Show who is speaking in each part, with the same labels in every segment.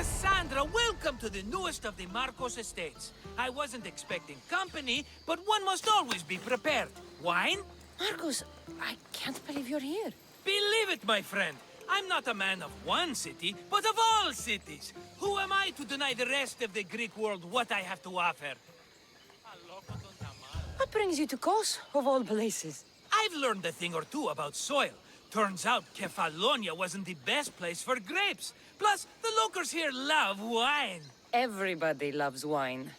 Speaker 1: Cassandra, welcome to the newest of the Marcos estates. I wasn't expecting company, but one must always be prepared. Wine?
Speaker 2: Marcos, I can't believe you're here.
Speaker 1: Believe it, my friend. I'm not a man of one city, but of all cities. Who am I to deny the rest of the Greek world what I have to offer?
Speaker 2: What brings you to Kos, of all places?
Speaker 1: I've learned a thing or two about soil. Turns out Kefalonia wasn't the best place for grapes. Plus, the locals here love wine.
Speaker 2: Everybody loves wine.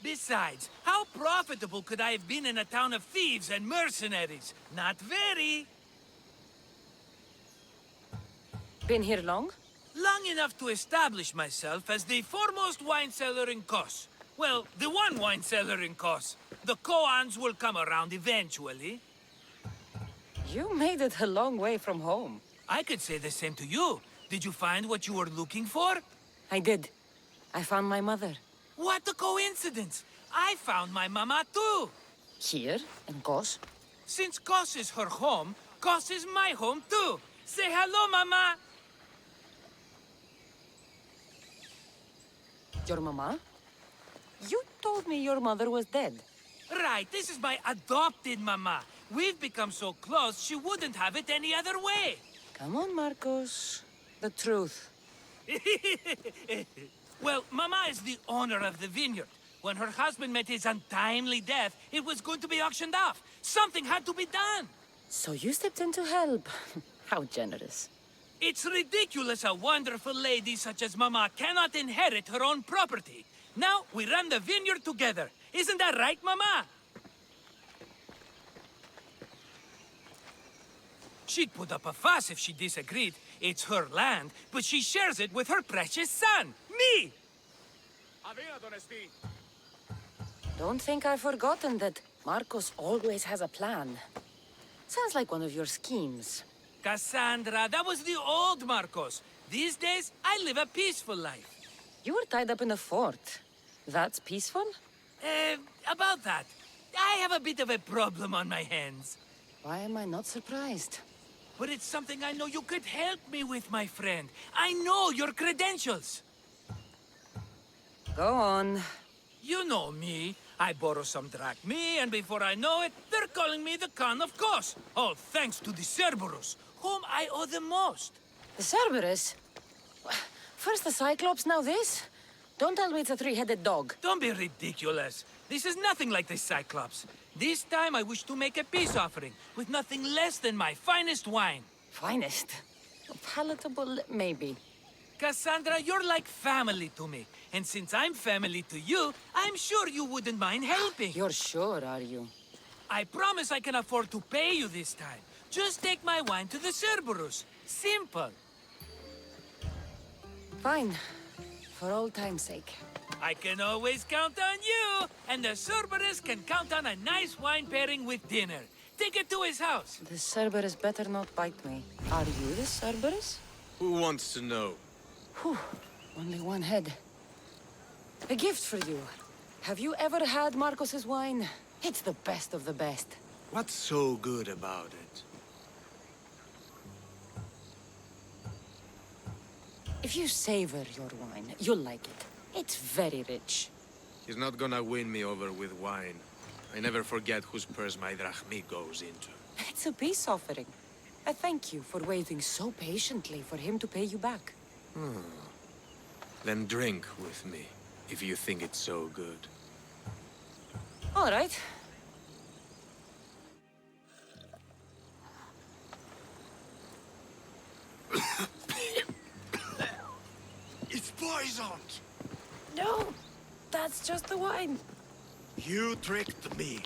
Speaker 1: Besides, how profitable could I have been in a town of thieves and mercenaries? Not very.
Speaker 2: Been here long?
Speaker 1: Long enough to establish myself as the foremost wine seller in Kos. Well, the one wine seller in Kos. The koans will come around eventually.
Speaker 2: You made it a long way from home.
Speaker 1: I could say the same to you. Did you find what you were looking for?
Speaker 2: I did. I found my mother.
Speaker 1: What a coincidence! I found my mama too!
Speaker 2: Here, in Kos?
Speaker 1: Since Kos is her home, Kos is my home too! Say hello, mama!
Speaker 2: Your mama? You told me your mother was dead.
Speaker 1: Right, this is my adopted mama. We've become so close, she wouldn't have it any other way.
Speaker 2: Come on, Marcos. The truth.
Speaker 1: Well, Mama is the owner of the vineyard. When her husband met his untimely death, it was going to be auctioned off. Something had to be done.
Speaker 2: So you stepped in to help. How generous.
Speaker 1: It's ridiculous a wonderful lady such as Mama cannot inherit her own property. Now we run the vineyard together. Isn't that right, Mama? She'd put up a fuss if she disagreed. It's her land, but she shares it with her precious son, me!
Speaker 2: Don't think I've forgotten that Marcos always has a plan. Sounds like one of your schemes.
Speaker 1: Cassandra, that was the old Marcos. These days, I live a peaceful life.
Speaker 2: You were tied up in a fort. That's peaceful?
Speaker 1: About that. I have a bit of a problem on my hands.
Speaker 2: Why am I not surprised?
Speaker 1: But it's something I know you could help me with, my friend. I know your credentials.
Speaker 2: Go on.
Speaker 1: You know me. I borrow some drachmae, and before I know it, they're calling me the Khan of Kos. All thanks to the Cerberus, whom I owe the most.
Speaker 2: The Cerberus? First the Cyclops, now this? Don't tell me it's a three-headed dog.
Speaker 1: Don't be ridiculous. This is nothing like the Cyclops. This time I wish to make a peace offering, with nothing less than my finest wine.
Speaker 2: Finest? Palatable, maybe.
Speaker 1: Cassandra, you're like family to me. And since I'm family to you, I'm sure you wouldn't mind helping.
Speaker 2: You're sure, are you?
Speaker 1: I promise I can afford to pay you this time. Just take my wine to the Cerberus. Simple.
Speaker 2: Fine. For old time's sake.
Speaker 1: I can always count on you, and the Cerberus can count on a nice wine pairing with dinner. Take it to his house.
Speaker 2: The Cerberus better not bite me. Are you the Cerberus?
Speaker 3: Who wants to know?
Speaker 2: Whew. Only one head. A gift for you. Have you ever had Marcos's wine? It's the best of the best.
Speaker 3: What's so good about it?
Speaker 2: If you savor your wine, you'll like it. It's very rich.
Speaker 3: He's not gonna win me over with wine. I never forget whose purse my drachmae goes into.
Speaker 2: It's a peace offering. I thank you for waiting so patiently for him to pay you back.
Speaker 3: Then drink with me, if you think it's so good.
Speaker 2: All right.
Speaker 3: It's poisoned!
Speaker 2: No, that's just the wine.
Speaker 3: You tricked me.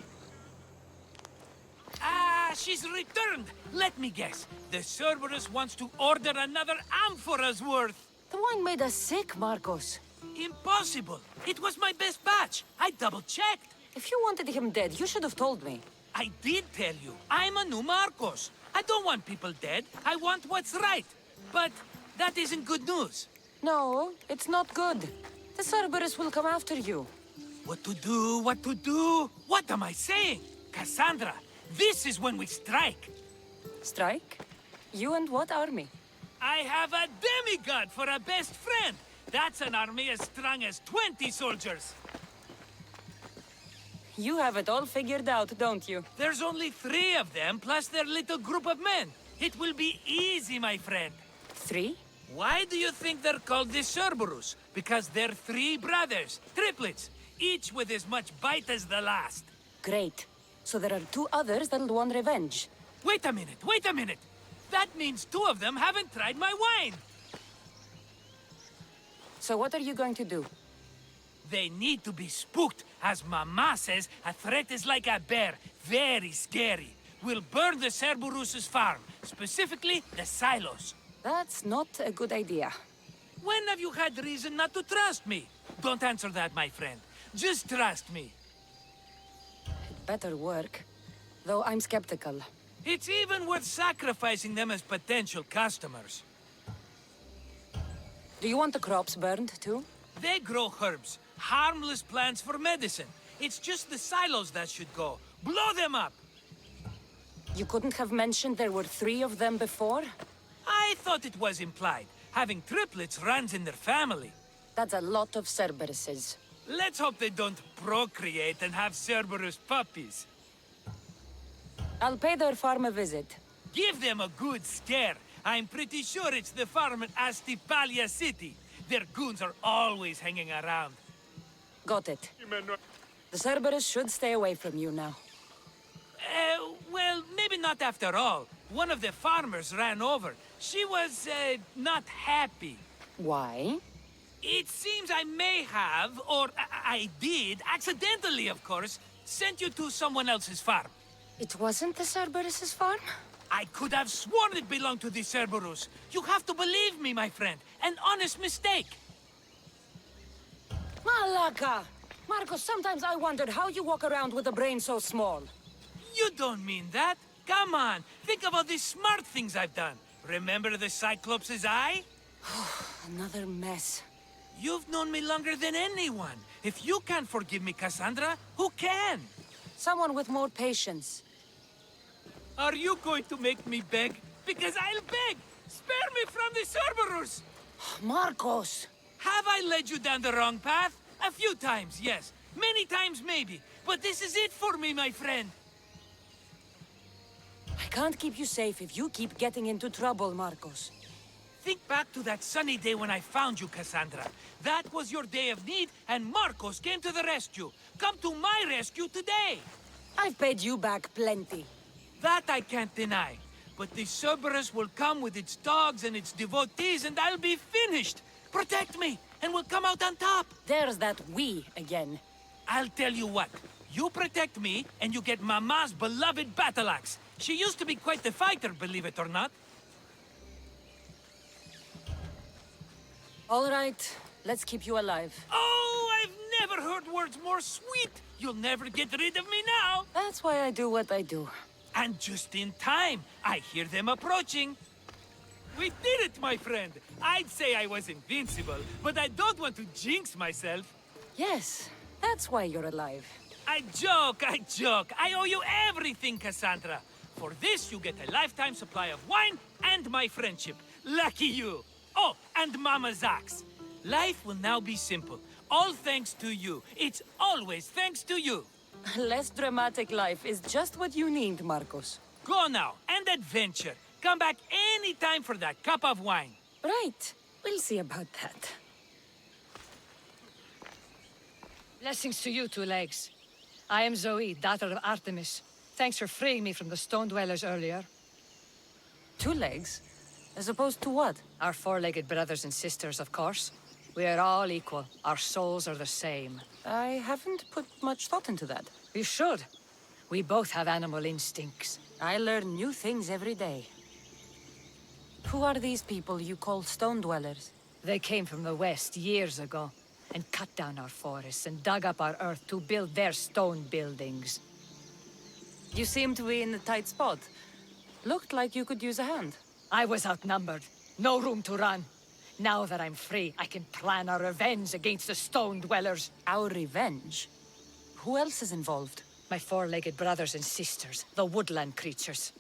Speaker 1: Ah, she's returned. Let me guess. The Cerberus wants to order another amphora's worth.
Speaker 2: The wine made us sick, Marcos.
Speaker 1: Impossible. It was my best batch. I double-checked.
Speaker 2: If you wanted him dead, you should have told me.
Speaker 1: I did tell you. I'm a new Marcos. I don't want people dead. I want what's right. But that isn't good news.
Speaker 2: No, it's not good. The Cerberus will come after you.
Speaker 1: What to do? What to do? What am I saying? Cassandra, this is when we strike.
Speaker 2: Strike? You and what army?
Speaker 1: I have a demigod for a best friend. That's an army as strong as 20 soldiers!
Speaker 2: You have it all figured out, don't you?
Speaker 1: There's only 3 of them, plus their little group of men. It will be easy, my friend.
Speaker 2: 3?
Speaker 1: Why do you think they're called the Cerberus? Because they're 3 brothers, triplets, each with as much bite as the last.
Speaker 2: Great. So there are 2 others that'll want revenge.
Speaker 1: Wait a minute! That means 2 of them haven't tried my wine!
Speaker 2: So what are you going to do?
Speaker 1: They need to be spooked. As Mama says, a threat is like a bear, very scary. We'll burn the Cerberus' farm, specifically the silos.
Speaker 2: That's not a good idea.
Speaker 1: When have you had reason not to trust me? Don't answer that, my friend. Just trust me.
Speaker 2: It better work. Though I'm skeptical.
Speaker 1: It's even worth sacrificing them as potential customers.
Speaker 2: Do you want the crops burned, too?
Speaker 1: They grow herbs, harmless plants for medicine. It's just the silos that should go. Blow them up!
Speaker 2: You couldn't have mentioned there were 3 of them before?
Speaker 1: I thought it was implied. Having triplets runs in their family.
Speaker 2: That's a lot of Cerberuses.
Speaker 1: Let's hope they don't procreate and have Cerberus puppies.
Speaker 2: I'll pay their farm a visit.
Speaker 1: Give them a good scare. I'm pretty sure it's the farm in Astipalia City. Their goons are always hanging around.
Speaker 2: Got it. The Cerberus should stay away from you now.
Speaker 1: Well, maybe not after all. One of the farmers ran over. She was, not happy.
Speaker 2: Why?
Speaker 1: It seems I may have, or I did, accidentally of course, sent you to someone else's farm.
Speaker 2: It wasn't the Cerberus' farm?
Speaker 1: I could have sworn it belonged to the Cerberus. You have to believe me, my friend. An honest mistake.
Speaker 2: Malaka! Marcos, sometimes I wondered how you walk around with a brain so small.
Speaker 1: You don't mean that. Come on, think of all the smart things I've done. Remember the Cyclops' eye?
Speaker 2: Another mess.
Speaker 1: You've known me longer than anyone. If you can't forgive me, Cassandra, who can?
Speaker 2: Someone with more patience.
Speaker 1: Are you going to make me beg? Because I'll beg! Spare me from the Cerberus!
Speaker 2: Marcos!
Speaker 1: Have I led you down the wrong path? A few times, yes. Many times, maybe. But this is it for me, my friend.
Speaker 2: I can't keep you safe if you keep getting into trouble, Marcos.
Speaker 1: Think back to that sunny day when I found you, Cassandra. That was your day of need, and Marcos came to the rescue. Come to my rescue today!
Speaker 2: I've paid you back plenty.
Speaker 1: That I can't deny. But the Cerberus will come with its dogs and its devotees, and I'll be finished! Protect me, and we'll come out on top!
Speaker 2: There's that we again.
Speaker 1: I'll tell you what. You protect me, and you get Mama's beloved battle axe. She used to be quite the fighter, believe it or not.
Speaker 2: All right, let's keep you alive.
Speaker 1: Oh, I've never heard words more sweet! You'll never get rid of me now!
Speaker 2: That's why I do what I do.
Speaker 1: And just in time, I hear them approaching. We did it, my friend! I'd say I was invincible, but I don't want to jinx myself.
Speaker 2: Yes, that's why you're alive.
Speaker 1: I joke, I joke. I owe you everything, Cassandra. For this, you get a lifetime supply of wine and my friendship. Lucky you! Oh, and Mama's axe. Life will now be simple. All thanks to you. It's always thanks to you.
Speaker 2: A less dramatic life is just what you need, Marcos.
Speaker 1: Go now, and adventure. Come back any time for that cup of wine.
Speaker 2: Right. We'll see about that.
Speaker 4: Blessings to you, Two Legs. I am Zoe, daughter of Artemis. Thanks for freeing me from the Stone Dwellers earlier.
Speaker 2: 2 legs? As opposed to what?
Speaker 4: Our four-legged brothers and sisters, of course. We are all equal. Our souls are the same.
Speaker 2: I haven't put much thought into that.
Speaker 4: You should. We both have animal instincts.
Speaker 2: I learn new things every day. Who are these people you call stone dwellers?
Speaker 4: They came from the west years ago, and cut down our forests and dug up our earth to build their stone buildings.
Speaker 2: You seem to be in a tight spot. Looked like you could use a hand.
Speaker 4: I was outnumbered. No room to run. Now that I'm free, I can plan our revenge against the Stone Dwellers.
Speaker 2: Our revenge? Who else is involved?
Speaker 4: My four-legged brothers and sisters, the woodland creatures.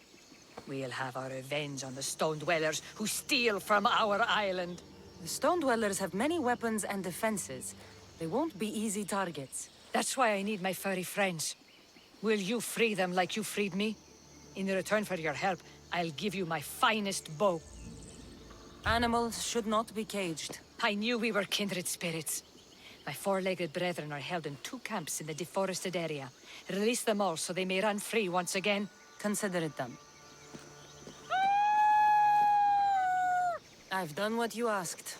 Speaker 4: We'll have our revenge on the Stone Dwellers who steal from our island.
Speaker 2: The Stone Dwellers have many weapons and defenses. They won't be easy targets.
Speaker 4: That's why I need my furry friends. Will you free them like you freed me? In return for your help, I'll give you my finest bow.
Speaker 2: Animals should not be caged.
Speaker 4: I knew we were kindred spirits. My four-legged brethren are held in 2 camps in the deforested area. Release them all so they may run free once again.
Speaker 2: Consider it done. I've done what you asked.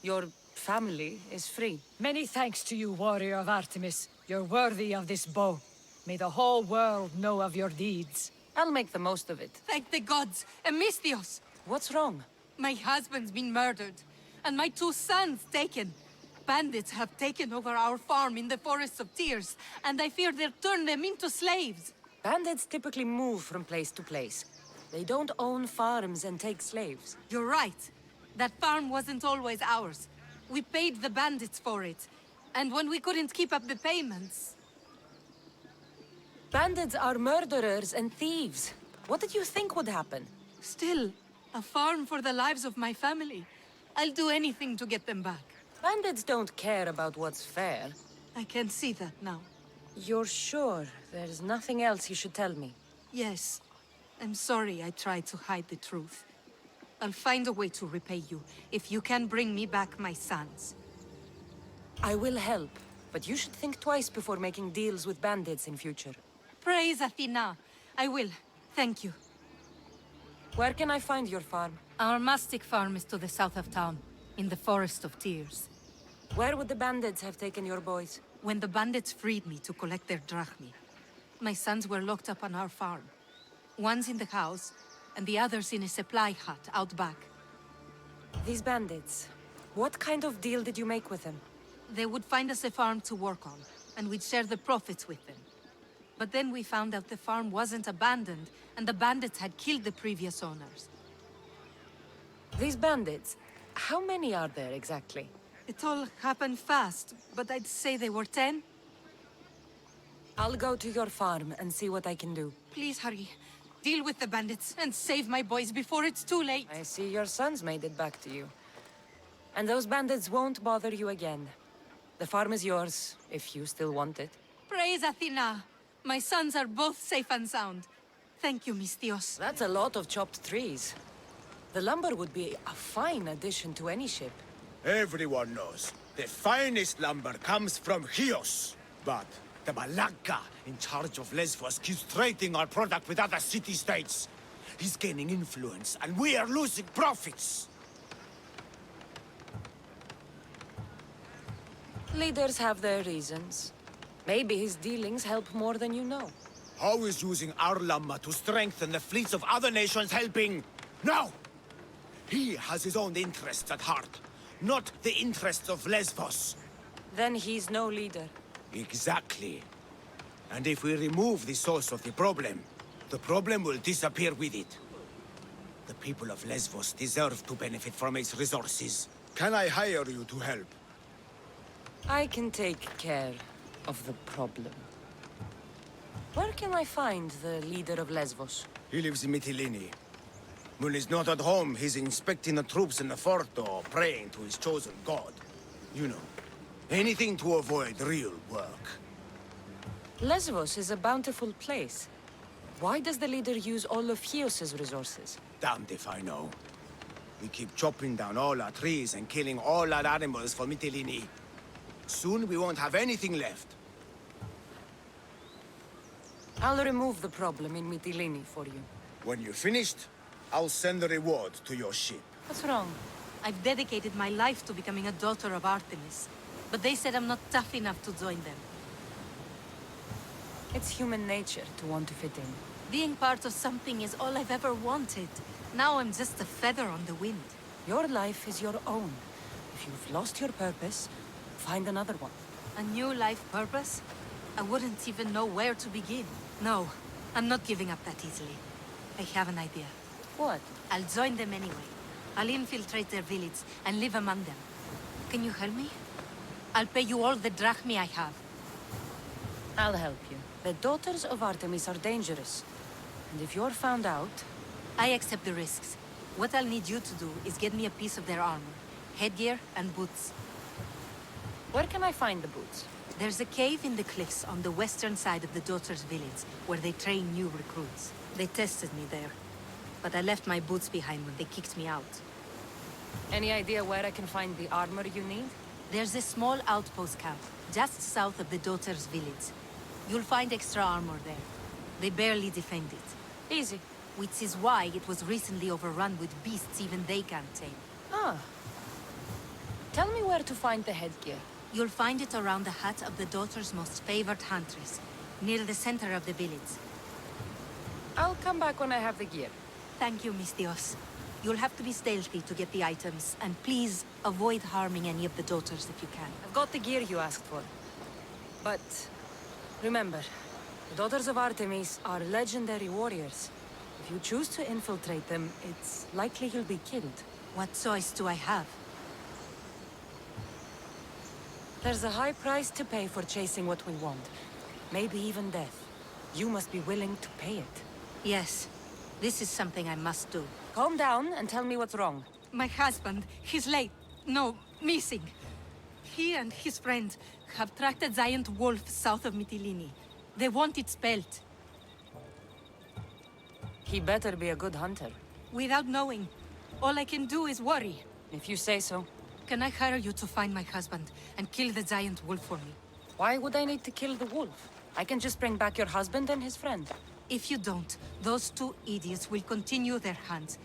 Speaker 2: Your family is free.
Speaker 4: Many thanks to you, warrior of Artemis. You're worthy of this bow. May the whole world know of your deeds.
Speaker 2: I'll make the most of it.
Speaker 5: Thank the gods! Amistios!
Speaker 2: What's wrong?
Speaker 5: My husband's been murdered, and my 2 sons taken. Bandits have taken over our farm in the Forests of Tears, and I fear they'll turn them into slaves.
Speaker 2: Bandits typically move from place to place. They don't own farms and take slaves.
Speaker 5: You're right. That farm wasn't always ours. We paid the bandits for it, and when we couldn't keep up the payments...
Speaker 2: Bandits are murderers and thieves. What did you think would happen?
Speaker 5: Still, a farm for the lives of my family. I'll do anything to get them back.
Speaker 2: Bandits don't care about what's fair.
Speaker 5: I can see that now.
Speaker 2: You're sure there's nothing else you should tell me?
Speaker 5: Yes. I'm sorry I tried to hide the truth. I'll find a way to repay you, if you can bring me back my sons.
Speaker 2: I will help, but you should think twice before making deals with bandits in future.
Speaker 5: Praise Athena. I will. Thank you.
Speaker 2: Where can I find your farm?
Speaker 5: Our mastic farm is to the south of town, in the Forest of Tears.
Speaker 2: Where would the bandits have taken your boys?
Speaker 5: When the bandits freed me to collect their drachmi, my sons were locked up on our farm. One's in the house, and the other's in a supply hut out back.
Speaker 2: These bandits, what kind of deal did you make with them?
Speaker 5: They would find us a farm to work on, and we'd share the profits with them. But then we found out the farm wasn't abandoned, and the bandits had killed the previous owners.
Speaker 2: These bandits, how many are there exactly?
Speaker 5: It all happened fast, but I'd say they were 10.
Speaker 2: I'll go to your farm and see what I can do.
Speaker 5: Please hurry. Deal with the bandits and save my boys before it's too late.
Speaker 2: I see your sons made it back to you. And those bandits won't bother you again. The farm is yours, if you still want it.
Speaker 5: Praise Athena! My sons are both safe and sound. Thank you, Mistios.
Speaker 2: That's a lot of chopped trees. The lumber would be a fine addition to any ship.
Speaker 6: Everyone knows. The finest lumber comes from Chios. But the Malaka in charge of Lesbos keeps trading our product with other city-states. He's gaining influence, and we are losing profits.
Speaker 2: Leaders have their reasons. Maybe his dealings help more than you know.
Speaker 6: How is using our lumber to strengthen the fleets of other nations helping? No! He has his own interests at heart, not the interests of Lesbos.
Speaker 2: Then he's no leader.
Speaker 6: Exactly. And if we remove the source of the problem will disappear with it. The people of Lesbos deserve to benefit from its resources. Can I hire you to help?
Speaker 2: I can take care of the problem. Where can I find the leader of Lesbos?
Speaker 6: He lives in Mytilene. When he's not at home, he's inspecting the troops in the fort or praying to his chosen god. You know, anything to avoid real work.
Speaker 2: Lesbos is a bountiful place. Why does the leader use all of Chios's resources?
Speaker 6: Damned if I know. We keep chopping down all our trees and killing all our animals for Mytilene. Soon we won't have anything left.
Speaker 2: I'll remove the problem in Mytilene for you.
Speaker 6: When you're finished, I'll send a reward to your ship.
Speaker 2: What's wrong?
Speaker 5: I've dedicated my life to becoming a daughter of Artemis, but they said I'm not tough enough to join them.
Speaker 2: It's human nature to want to fit in.
Speaker 5: Being part of something is all I've ever wanted. Now I'm just a feather on the wind.
Speaker 2: Your life is your own. If you've lost your purpose, find another one.
Speaker 5: A new life purpose? I wouldn't even know where to begin. No, I'm not giving up that easily. I have an idea.
Speaker 2: What?
Speaker 5: I'll join them anyway. I'll infiltrate their village and live among them. Can you help me? I'll pay you all the drachmi I have.
Speaker 2: I'll help you. The daughters of Artemis are dangerous. And if you're found out...
Speaker 5: I accept the risks. What I'll need you to do is get me a piece of their armor. headgear, and boots.
Speaker 2: Where can I find the boots?
Speaker 5: There's a cave in the cliffs on the western side of the Daughter's village, where they train new recruits. They tested me there, but I left my boots behind when they kicked me out.
Speaker 2: Any idea where I can find the armor you need?
Speaker 5: There's a small outpost camp, just south of the Daughter's village. You'll find extra armor there. They barely defend it.
Speaker 2: Easy.
Speaker 5: Which is why it was recently overrun with beasts even they can't tame.
Speaker 2: Ah. Tell me where to find the headgear.
Speaker 5: You'll find it around the hut of the Daughter's most favored huntress, near the center of the village.
Speaker 2: I'll come back when I have the gear.
Speaker 5: Thank you, Mistios. You'll have to be stealthy to get the items, and please avoid harming any of the Daughters if you can.
Speaker 2: I've got the gear you asked for. But remember, the Daughters of Artemis are legendary warriors. If you choose to infiltrate them, it's likely you'll be killed.
Speaker 5: What choice do I have?
Speaker 2: There's a high price to pay for chasing what we want. Maybe even death. You must be willing to pay it.
Speaker 5: Yes, this is something I must do.
Speaker 2: Calm down and tell me what's wrong.
Speaker 5: My husband, he's late. No, missing. He and his friend have tracked a giant wolf south of Mytilene. They want its pelt.
Speaker 2: He better be a good hunter.
Speaker 5: Without knowing, all I can do is worry.
Speaker 2: If you say so.
Speaker 5: Can I hire you to find my husband and kill the giant wolf for me?
Speaker 2: Why would I need to kill the wolf? I can just bring back your husband and his friend.
Speaker 5: If you don't, those two idiots will continue their hunt.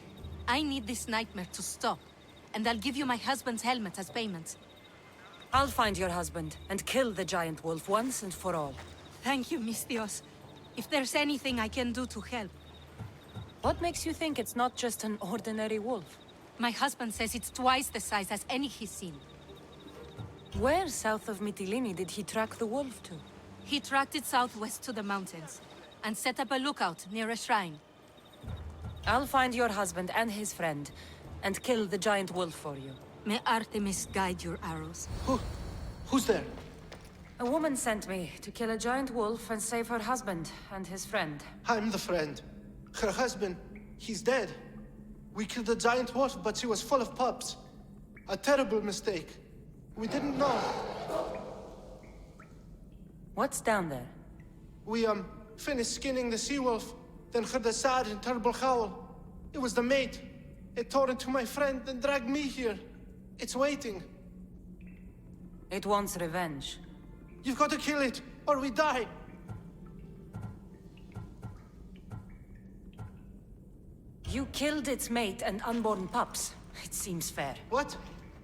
Speaker 5: I need this nightmare to stop, and I'll give you my husband's helmet as payment.
Speaker 2: I'll find your husband and kill the giant wolf once and for all.
Speaker 5: Thank you, Mistios. If there's anything I can do to help.
Speaker 2: What makes you think it's not just an ordinary wolf?
Speaker 5: My husband says it's twice the size as any he's seen.
Speaker 2: Where south of Mytilene did he track the wolf to?
Speaker 5: He tracked it southwest to the mountains, and set up a lookout near a shrine.
Speaker 2: I'll find your husband and his friend, and kill the giant wolf for you.
Speaker 5: May Artemis guide your arrows.
Speaker 7: Who's there?
Speaker 2: A woman sent me to kill a giant wolf and save her husband and his friend.
Speaker 7: I'm the friend. Her husband, he's dead. We killed the giant wolf, but she was full of pups. A terrible mistake. We didn't know.
Speaker 2: What's down there?
Speaker 7: We, finished skinning the sea-wolf, then heard a sad and terrible howl. It was the mate. It tore into my friend and dragged me here. It's waiting.
Speaker 2: It wants revenge.
Speaker 7: You've got to kill it, or we die.
Speaker 2: You killed its mate and unborn pups. It seems fair.
Speaker 7: What?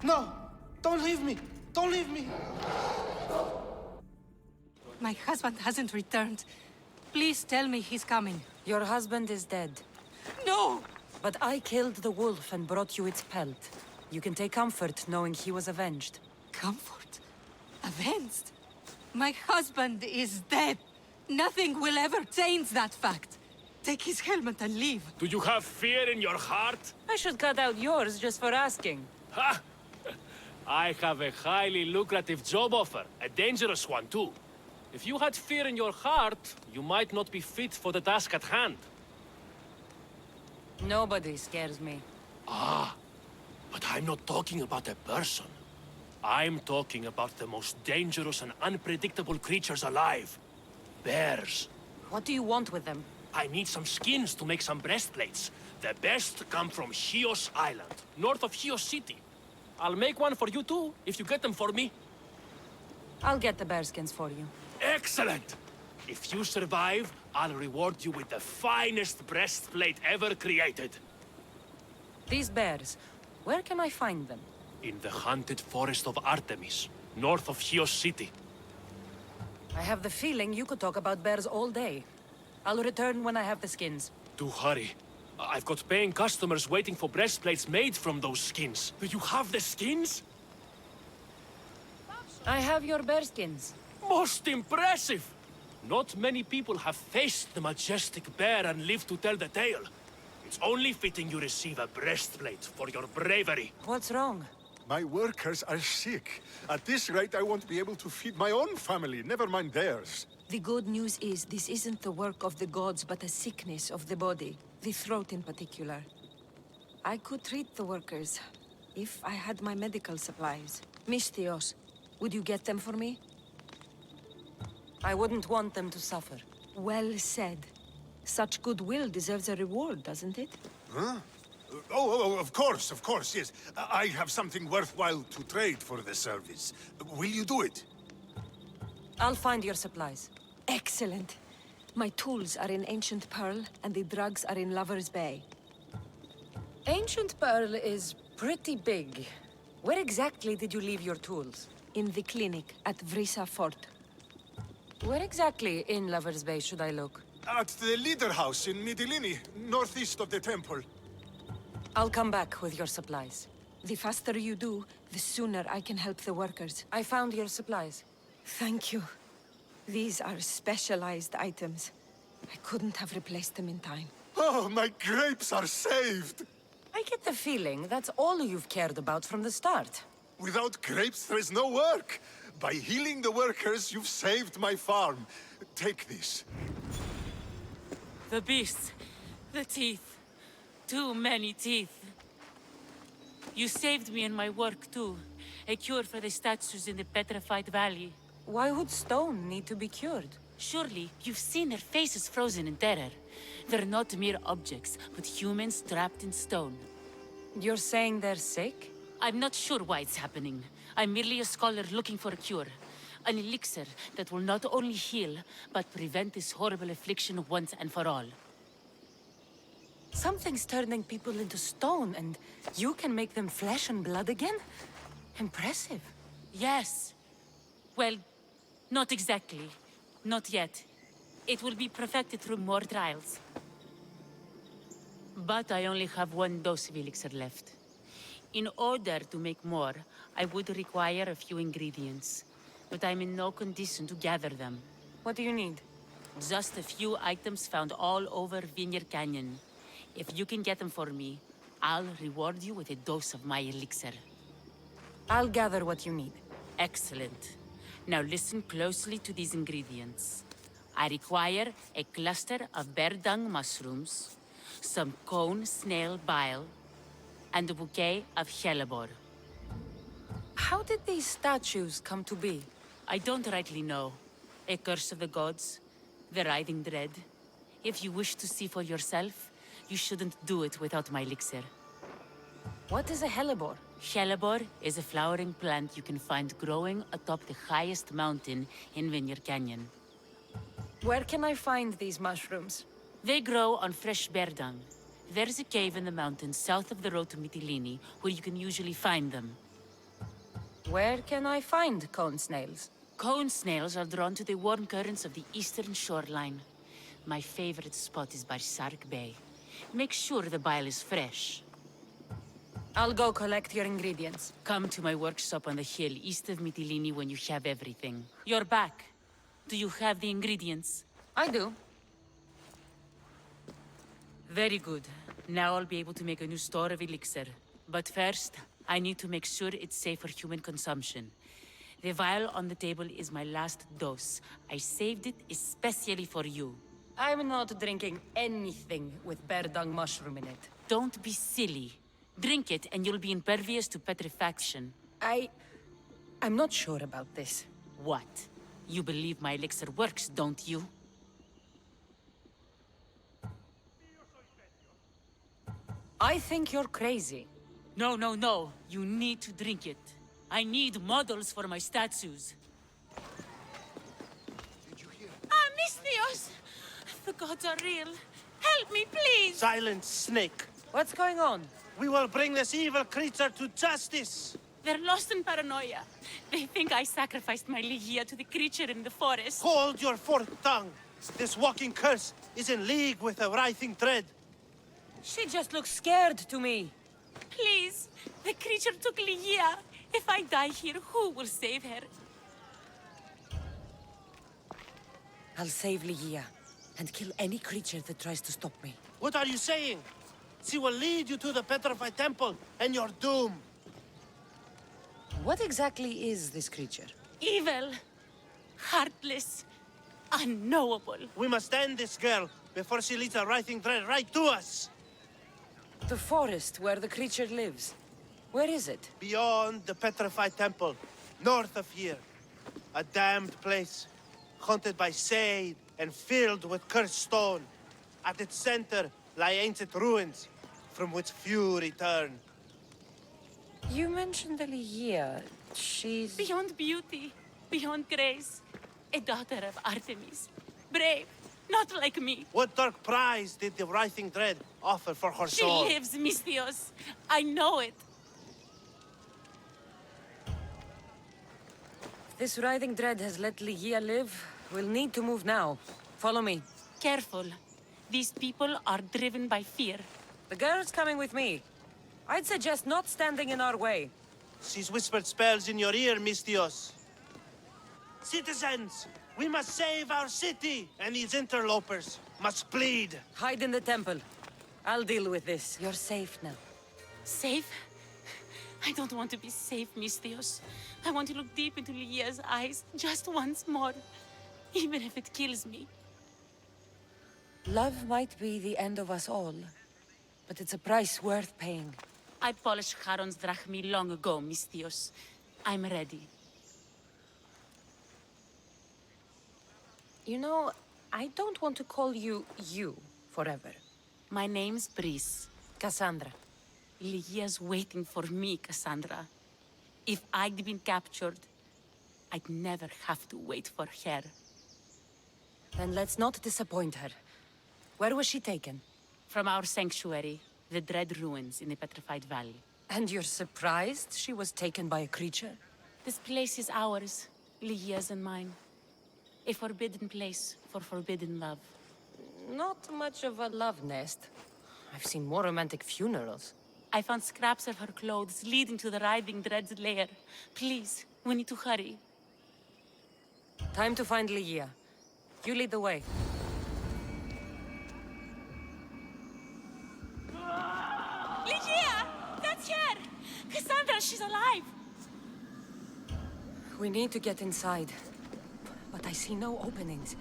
Speaker 7: No! Don't leave me! Don't leave me!
Speaker 5: My husband hasn't returned. Please tell me he's coming.
Speaker 2: Your husband is dead.
Speaker 5: No!
Speaker 2: But I killed the wolf and brought you its pelt. You can take comfort knowing he was avenged.
Speaker 5: Comfort? Avenged? My husband is dead. Nothing will ever change that fact. Take his helmet and leave.
Speaker 1: Do you have fear in your heart?
Speaker 2: I should cut out yours just for asking.
Speaker 1: Ha! I have a highly lucrative job offer, a dangerous one too. If you had fear in your heart, you might not be fit for the task at hand.
Speaker 2: Nobody scares me.
Speaker 1: But I'm not talking about a person. I'm talking about the most dangerous and unpredictable creatures alive. Bears.
Speaker 2: What do you want with them?
Speaker 1: I need some skins to make some breastplates. The best come from Chios Island, north of Chios City. I'll make one for you too, if you get them for me.
Speaker 2: I'll get the bearskins for you.
Speaker 1: Excellent! If you survive, I'll reward you with the finest breastplate ever created.
Speaker 2: These bears, where can I find them?
Speaker 1: In the haunted forest of Artemis, north of Chios City.
Speaker 2: I have the feeling you could talk about bears all day. I'll return when I have the skins.
Speaker 1: Do hurry. I've got paying customers waiting for breastplates made from those skins. Do you have the skins?
Speaker 2: I have your bearskins.
Speaker 1: Most impressive! Not many people have faced the majestic bear and lived to tell the tale. It's only fitting you receive a breastplate for your bravery.
Speaker 2: What's wrong?
Speaker 8: My workers are sick. At this rate, I won't be able to feed my own family, never mind theirs.
Speaker 9: The good news is this isn't the work of the gods, but a sickness of the body. The throat in particular. I could treat the workers, if I had my medical supplies. Misthios, would you get them for me?
Speaker 2: I wouldn't want them to suffer.
Speaker 9: Well said. Such goodwill deserves a reward, doesn't it?
Speaker 8: Huh? Of course, yes. I have something worthwhile to trade for the service. Will you do it?
Speaker 2: I'll find your supplies.
Speaker 9: Excellent. My tools are in Ancient Pearl, and the drugs are in Lover's Bay.
Speaker 2: Ancient Pearl is pretty big. Where exactly did you leave your tools?
Speaker 9: In the clinic at Vrisa Fort.
Speaker 2: Where exactly in Lover's Bay should I look?
Speaker 8: At the leader house in Midilini, northeast of the temple.
Speaker 2: I'll come back with your supplies.
Speaker 9: The faster you do, the sooner I can help the workers.
Speaker 2: I found your supplies.
Speaker 9: Thank you. These are specialized items. I couldn't have replaced them in time.
Speaker 8: Oh, my grapes are saved!
Speaker 2: I get the feeling that's all you've cared about from the start.
Speaker 8: Without grapes, there is no work. By healing the workers, you've saved my farm. Take this.
Speaker 10: The beasts. The teeth. Too many teeth. You saved me in my work, too. A cure for the statues in the Petrified Valley.
Speaker 2: Why would stone need to be cured?
Speaker 10: Surely, you've seen their faces frozen in terror. They're not mere objects, but humans trapped in stone.
Speaker 2: You're saying they're sick?
Speaker 10: I'm not sure why it's happening. I'm merely a scholar looking for a cure. An elixir that will not only heal, but prevent this horrible affliction once and for all.
Speaker 2: Something's turning people into stone, and you can make them flesh and blood again? Impressive.
Speaker 10: Yes. Well, not exactly. Not yet. It will be perfected through more trials. But I only have one dose of elixir left. In order to make more, I would require a few ingredients. But I'm in no condition to gather them.
Speaker 2: What do you need?
Speaker 10: Just a few items found all over Vineyard Canyon. If you can get them for me, I'll reward you with a dose of my elixir.
Speaker 2: I'll gather what you need.
Speaker 10: Excellent. Now listen closely to these ingredients. I require a cluster of bear dung mushrooms, some cone snail bile, and a bouquet of hellebore.
Speaker 2: How did these statues come to be?
Speaker 10: I don't rightly know. A curse of the gods, the writhing dread. If you wish to see for yourself, you shouldn't do it without my elixir.
Speaker 2: What is a hellebore?
Speaker 10: Hellebore is a flowering plant you can find growing atop the highest mountain in Vineyard Canyon.
Speaker 2: Where can I find these mushrooms?
Speaker 10: They grow on fresh bear dung. There's a cave in the mountains south of the road to Mytilene where you can usually find them.
Speaker 2: Where can I find cone snails?
Speaker 10: Cone snails are drawn to the warm currents of the eastern shoreline. My favorite spot is by Sark Bay. Make sure the bile is fresh.
Speaker 2: I'll go collect your ingredients.
Speaker 10: Come to my workshop on the hill east of Mytilene when you have everything. You're back. Do you have the ingredients?
Speaker 2: I do.
Speaker 10: Very good. Now I'll be able to make a new store of elixir. But first, I need to make sure it's safe for human consumption. The vial on the table is my last dose. I saved it especially for you.
Speaker 2: I'm not drinking anything with bear dung mushroom in it.
Speaker 10: Don't be silly. Drink it and you'll be impervious to petrifaction.
Speaker 2: I'm not sure about this.
Speaker 10: What? You believe my elixir works, don't you?
Speaker 2: I think you're crazy.
Speaker 10: No, no, no. You need to drink it. I need models for my statues.
Speaker 5: Ah, Misthios! The gods are real. Help me, please!
Speaker 7: Silent snake.
Speaker 2: What's going on?
Speaker 7: We will bring this evil creature to justice.
Speaker 10: They're lost in paranoia. They think I sacrificed my Ligia to the creature in the forest.
Speaker 7: Hold your forked tongue. This walking curse is in league with the writhing dread.
Speaker 2: She just looks scared to me.
Speaker 10: Please, the creature took Ligia. If I die here, who will save her?
Speaker 2: I'll save Ligia and kill any creature that tries to stop me.
Speaker 7: What are you saying? She will lead you to the Petrified Temple and your doom.
Speaker 2: What exactly is this creature?
Speaker 10: Evil, heartless, unknowable.
Speaker 7: We must end this girl before she leads the writhing dread right to us.
Speaker 2: The forest where the creature lives. Where is it?
Speaker 7: Beyond the petrified temple, north of here. A damned place, haunted by Shade and filled with cursed stone. At its center lie ancient ruins, from which few return.
Speaker 2: You mentioned Elia. She's...
Speaker 10: Beyond beauty, beyond grace, a daughter of Artemis. Brave, not like me.
Speaker 7: What dark prize did the writhing dread offer for her
Speaker 10: She
Speaker 7: soul?
Speaker 10: lives, Misthios. I know it.
Speaker 2: This writhing dread has let Ligia live. We'll need to move now. Follow me.
Speaker 10: Careful. These people are driven by fear.
Speaker 2: The girl's coming with me. I'd suggest not standing in our way.
Speaker 7: She's whispered spells in your ear, Misthios. Citizens, we must save our city, and these interlopers must bleed.
Speaker 2: Hide in the temple. I'll deal with this. You're safe now.
Speaker 10: Safe? I don't want to be safe, Misthios. I want to look deep into Ligia's eyes just once more, even if it kills me.
Speaker 2: Love might be the end of us all, but it's a price worth paying.
Speaker 10: I polished Charon's drachmi long ago, Misthios. I'm ready.
Speaker 2: You know, I don't want to call you forever.
Speaker 10: My name's Brice.
Speaker 2: Cassandra.
Speaker 10: Ligia's waiting for me, Cassandra. If I'd been captured, I'd never have to wait for her.
Speaker 2: Then let's not disappoint her. Where was she taken?
Speaker 10: From our sanctuary, the Dread Ruins in the Petrified Valley.
Speaker 2: And you're surprised she was taken by a creature?
Speaker 10: This place is ours, Ligia's and mine. A forbidden place for forbidden love.
Speaker 2: Not much of a love nest. I've seen more romantic funerals.
Speaker 10: I found scraps of her clothes leading to the writhing Dread's lair. Please, we need to hurry.
Speaker 2: Time to find Ligia. You lead the way.
Speaker 10: Ligia! That's her! Cassandra, she's alive!
Speaker 2: We need to get inside. But I see no openings,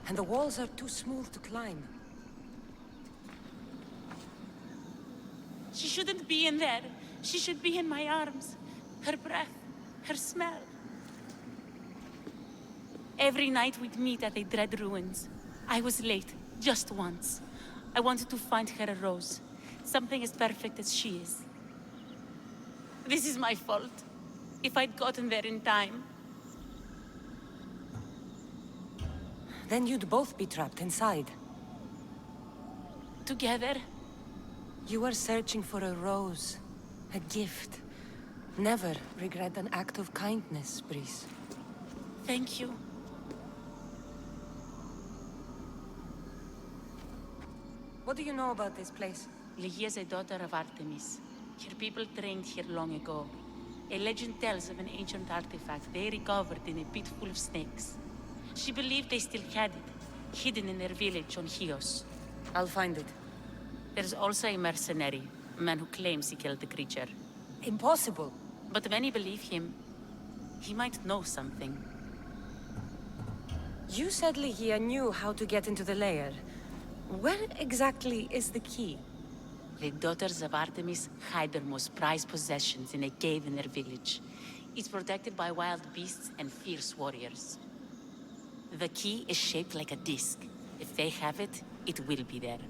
Speaker 2: and the walls are too smooth to climb.
Speaker 10: She shouldn't be in there. She should be in my arms. Her breath, her smell. Every night we'd meet at the Dread Ruins. I was late, just once. I wanted to find her a rose. Something as perfect as she is. This is my fault. If I'd gotten there in time.
Speaker 2: Then you'd both be trapped inside.
Speaker 10: Together?
Speaker 2: You were searching for a rose. A gift. Never regret an act of kindness, Brice.
Speaker 10: Thank you.
Speaker 2: What do you know about this place?
Speaker 10: Ligia is a daughter of Artemis. Her people trained here long ago. A legend tells of an ancient artifact they recovered in a pit full of snakes. She believed they still had it, hidden in their village on Chios.
Speaker 2: I'll find it.
Speaker 10: There's also a mercenary, a man who claims he killed the creature.
Speaker 2: Impossible.
Speaker 10: But many believe him. He might know something.
Speaker 2: You said Ligia knew how to get into the lair. Where exactly is the key?
Speaker 10: The daughters of Artemis hide their most prized possessions in a cave in their village. It's protected by wild beasts and fierce warriors. The key is shaped like a disc. If they have it, it will be there.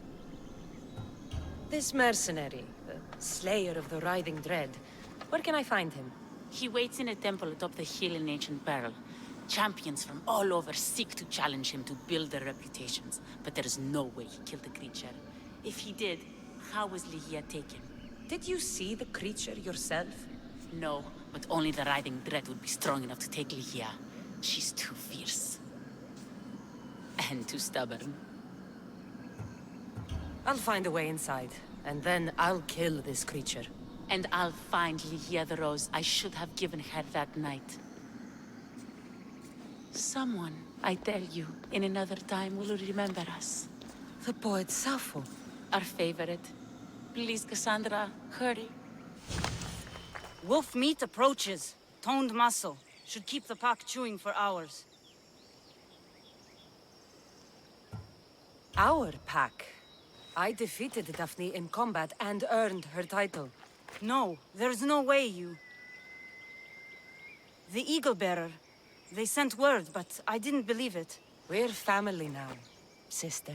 Speaker 2: This mercenary, the slayer of the writhing dread, where can I find him?
Speaker 10: He waits in a temple atop the hill in Ancient Peril. Champions from all over seek to challenge him to build their reputations, but there is no way he killed the creature. If he did, how was Ligia taken?
Speaker 2: Did you see the creature yourself?
Speaker 10: No, but only the writhing dread would be strong enough to take Ligia. She's too fierce. And too stubborn.
Speaker 2: I'll find a way inside, and then I'll kill this creature.
Speaker 10: And I'll find Ligia the rose I should have given her that night. Someone, I tell you, in another time will remember us.
Speaker 2: The poet Sappho.
Speaker 10: Our favorite. Please, Cassandra, hurry.
Speaker 11: Wolf meat approaches. Toned muscle. Should keep the pack chewing for hours.
Speaker 2: Our pack. I defeated Daphne in combat and earned her title.
Speaker 11: No, there's no way you... The Eagle Bearer. They sent word, but I didn't believe it.
Speaker 2: We're family now, sister.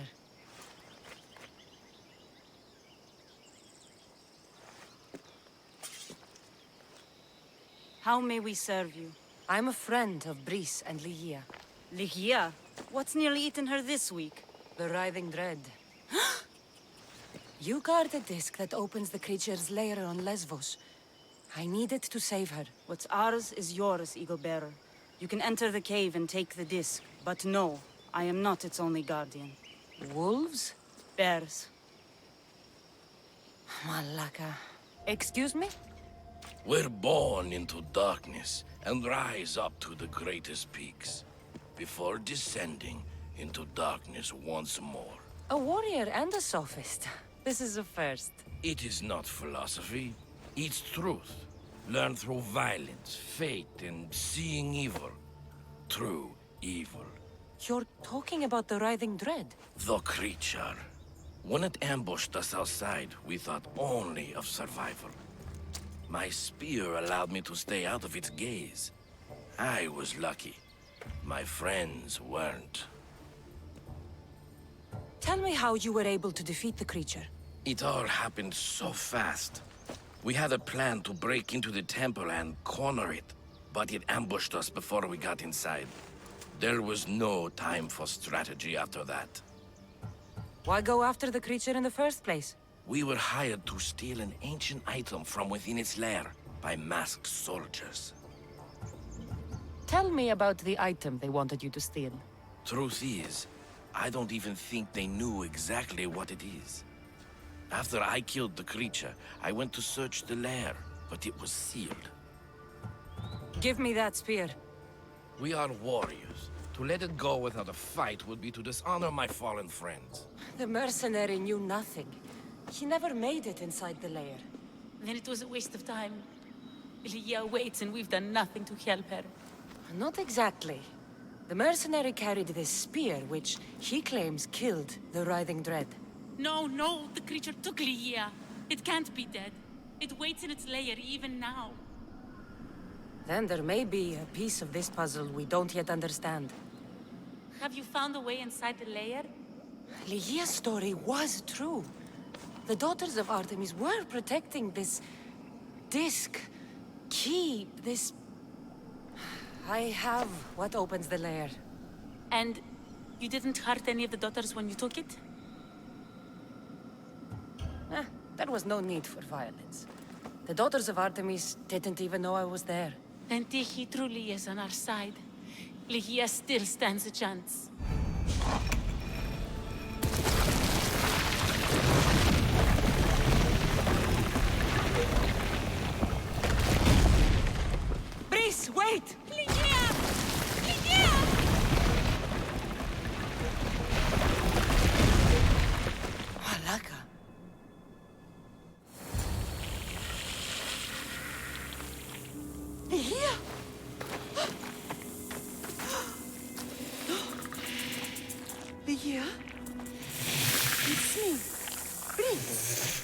Speaker 11: How may we serve you?
Speaker 2: I'm a friend of Brice and Ligia.
Speaker 11: Ligia? What's nearly eaten her this week?
Speaker 2: The Writhing Dread. You guard the disc that opens the creature's lair on Lesvos. I needed to save her.
Speaker 11: What's ours is yours, Eagle Bearer. You can enter the cave and take the disc, but no, I am not its only guardian.
Speaker 2: Wolves?
Speaker 11: Bears.
Speaker 2: Malaka. Excuse me?
Speaker 12: We're born into darkness and rise up to the greatest peaks, before descending into darkness once more.
Speaker 2: A warrior and a sophist. This is a first.
Speaker 12: It is not philosophy, it's truth. Learned through violence, fate, and seeing evil. True evil.
Speaker 2: You're talking about the Writhing Dread?
Speaker 12: The creature. When it ambushed us outside, we thought only of survival. My spear allowed me to stay out of its gaze. I was lucky. My friends weren't.
Speaker 2: Tell me how you were able to defeat the creature.
Speaker 12: It all happened so fast. We had a plan to break into the temple and corner it, but it ambushed us before we got inside. There was no time for strategy after that.
Speaker 2: Why go after the creature in the first place?
Speaker 12: We were hired to steal an ancient item from within its lair by masked soldiers.
Speaker 2: Tell me about the item they wanted you to steal.
Speaker 12: Truth is, I don't even think they knew exactly what it is. After I killed the creature, I went to search the lair, but it was sealed.
Speaker 2: Give me that spear.
Speaker 12: We are warriors. To let it go without a fight would be to dishonor my fallen friends.
Speaker 2: The mercenary knew nothing. He never made it inside the lair.
Speaker 10: Then it was a waste of time. Ligia waits and we've done nothing to help her.
Speaker 2: Not exactly. The mercenary carried this spear, which he claims killed the Writhing Dread.
Speaker 10: No, no, the creature took Ligia. It can't be dead. It waits in its lair even now.
Speaker 2: Then there may be a piece of this puzzle we don't yet understand.
Speaker 10: Have you found a way inside the lair?
Speaker 2: Ligia's story was true. The Daughters of Artemis were protecting this... disc... key, this... I have what opens the lair.
Speaker 10: And you didn't hurt any of the daughters when you took it?
Speaker 2: There was no need for violence. The Daughters of Artemis didn't even know I was there.
Speaker 10: Then Tiki truly is on our side. Ligia still stands a chance.
Speaker 2: Brice, wait!
Speaker 10: Ligia! Ligia!
Speaker 2: Malaka. Ligia? Ligia? It's me, Brice.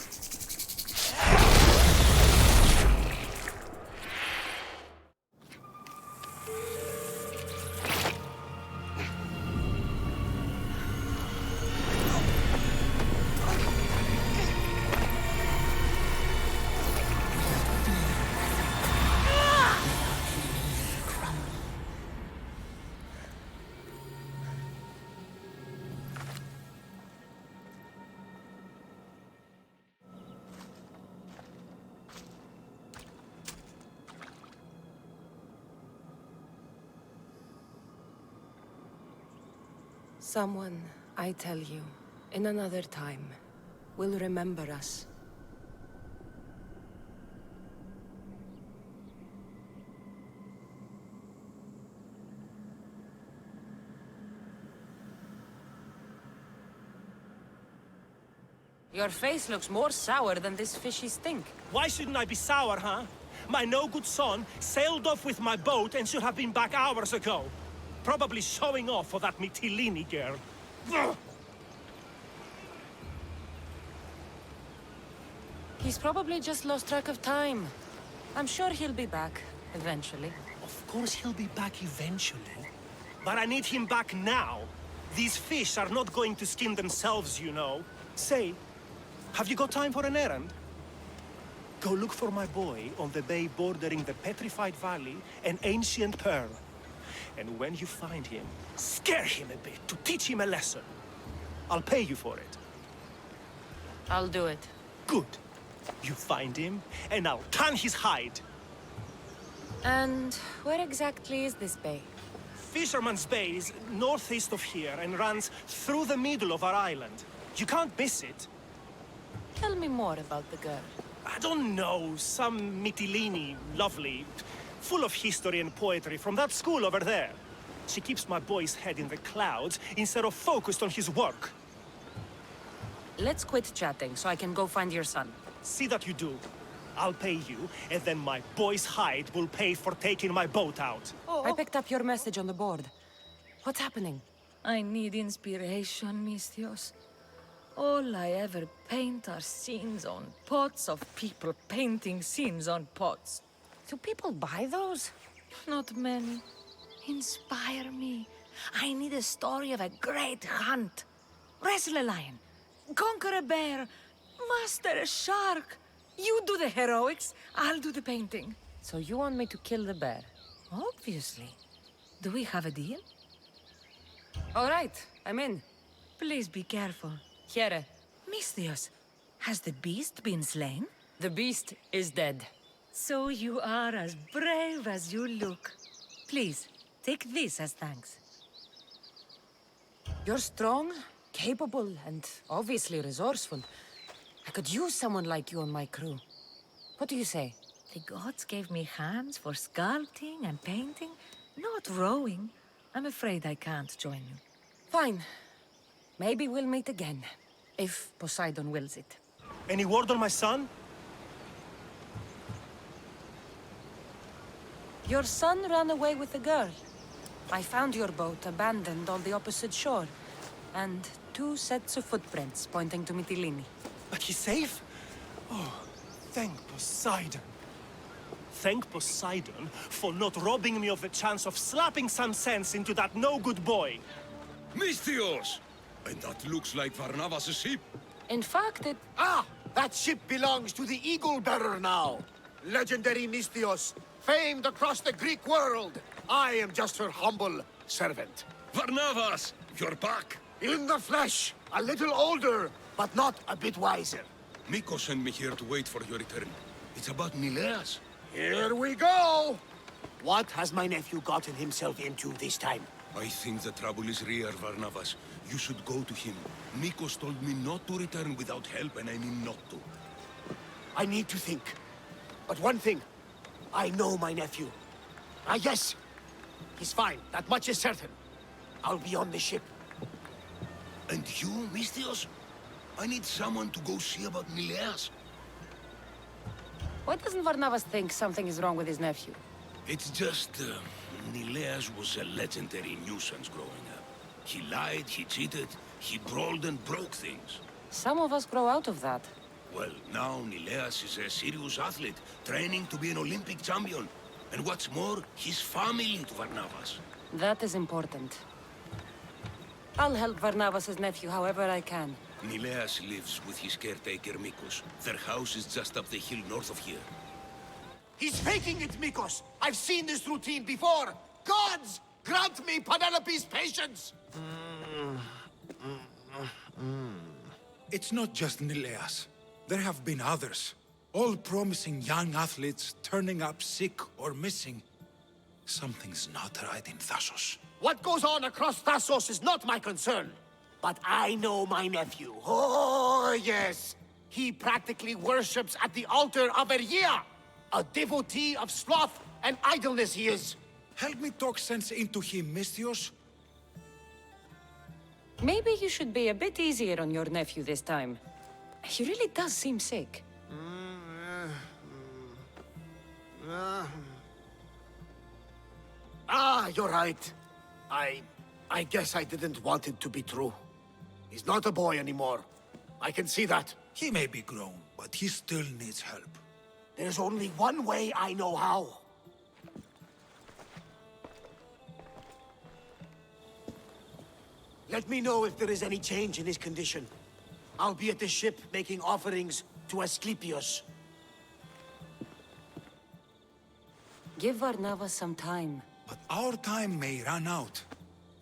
Speaker 2: Someone, I tell you, in another time, will remember us. Your face looks more sour than this fishy stink.
Speaker 13: Why shouldn't I be sour, huh? My no-good son sailed off with my boat and should have been back hours ago. Probably showing off for that Mytilene girl. Ugh.
Speaker 2: He's probably just lost track of time. I'm sure he'll be back, eventually.
Speaker 13: Of course he'll be back eventually. But I need him back now. These fish are not going to skin themselves, you know. Say, have you got time for an errand? Go look for my boy on the bay bordering the Petrified Valley and Ancient Pearl. And when you find him, scare him a bit to teach him a lesson. I'll pay you for it.
Speaker 2: I'll do it.
Speaker 13: Good. You find him, and I'll tan his hide.
Speaker 2: And where exactly is this bay?
Speaker 13: Fisherman's Bay is northeast of here and runs through the middle of our island. You can't miss it.
Speaker 2: Tell me more about the girl.
Speaker 13: I don't know, some Mytilene, lovely, full of history and poetry from that school over there. She keeps my boy's head in the clouds instead of focused on his work.
Speaker 2: Let's quit chatting so I can go find your son.
Speaker 13: See that you do. I'll pay you, and then my boy's hide will pay for taking my boat out.
Speaker 2: I picked up your message on the board. What's happening?
Speaker 4: I need inspiration, Mistios. All I ever paint are scenes on pots of people painting scenes on pots.
Speaker 2: Do people buy those?
Speaker 4: Not many. Inspire me. I need a story of a great hunt. Wrestle a lion. Conquer a bear. Master a shark. You do the heroics, I'll do the painting.
Speaker 2: So you want me to kill the bear?
Speaker 4: Obviously. Do we have a deal?
Speaker 2: All right, I'm in.
Speaker 4: Please be careful.
Speaker 2: Here.
Speaker 4: Mistios, has the beast been slain?
Speaker 2: The beast is dead.
Speaker 4: So you are as brave as you look. Please, take this as thanks.
Speaker 2: You're strong, capable, and obviously resourceful. I could use someone like you on my crew. What do you say?
Speaker 4: The gods gave me hands for sculpting and painting, not rowing. I'm afraid I can't join you.
Speaker 2: Fine. Maybe we'll meet again, if Poseidon wills it.
Speaker 13: Any word on my son?
Speaker 2: Your son ran away with the girl. I found your boat abandoned on the opposite shore, and 2 sets of footprints pointing to Mytilene.
Speaker 13: But he's safe? Oh, thank Poseidon. Thank Poseidon for not robbing me of the chance of slapping some sense into that no-good boy.
Speaker 14: Mistios! And that looks like Varnavas' ship.
Speaker 2: In fact, it...
Speaker 6: Ah! That ship belongs to the Eagle Bearer now. Legendary Mystios, famed across the Greek world. I am just her humble servant.
Speaker 14: Varnavas! You're back!
Speaker 6: In the flesh, a little older, but not a bit wiser.
Speaker 14: Miko sent me here to wait for your return. It's about Nileas.
Speaker 6: Here we go! What has my nephew gotten himself into this time?
Speaker 14: I think the trouble is real, Varnavas. You should go to him. Nikos told me not to return without help, and I mean not to.
Speaker 6: I need to think. But one thing, I know my nephew. Ah, yes. He's fine. That much is certain. I'll be on the ship.
Speaker 14: And you, Mistios? I need someone to go see about Nileas.
Speaker 2: Why doesn't Varnavas think something is wrong with his nephew?
Speaker 14: It's just, Nileas was a legendary nuisance growing up. He lied, he cheated, he brawled and broke things.
Speaker 2: Some of us grow out of that.
Speaker 14: Well, now Nileas is a serious athlete, training to be an Olympic champion. And what's more, he's family to Varnavas.
Speaker 2: That is important. I'll help Varnavas' nephew however I can.
Speaker 14: Nileas lives with his caretaker, Mikos. Their house is just up the hill north of here.
Speaker 6: He's faking it, Mikos! I've seen this routine before! Gods! Grant me Penelope's patience!
Speaker 15: It's not just Nileas. There have been others. All promising young athletes turning up sick or missing. Something's not right in Thassos.
Speaker 6: What goes on across Thassos is not my concern. But I know my nephew. Oh, yes. He practically worships at the altar of Ergia. A devotee of sloth and idleness he is.
Speaker 15: Help me talk sense into him, Mistios.
Speaker 2: Maybe you should be a bit easier on your nephew this time. He really does seem sick.
Speaker 6: Ah, you're right. I guess I didn't want it to be true. He's not a boy anymore. I can see that.
Speaker 15: He may be grown, but he still needs help.
Speaker 6: There's only one way I know how. Let me know if there is any change in his condition. I'll be at the ship making offerings to Asclepius.
Speaker 2: Give Varnava some time.
Speaker 15: But our time may run out.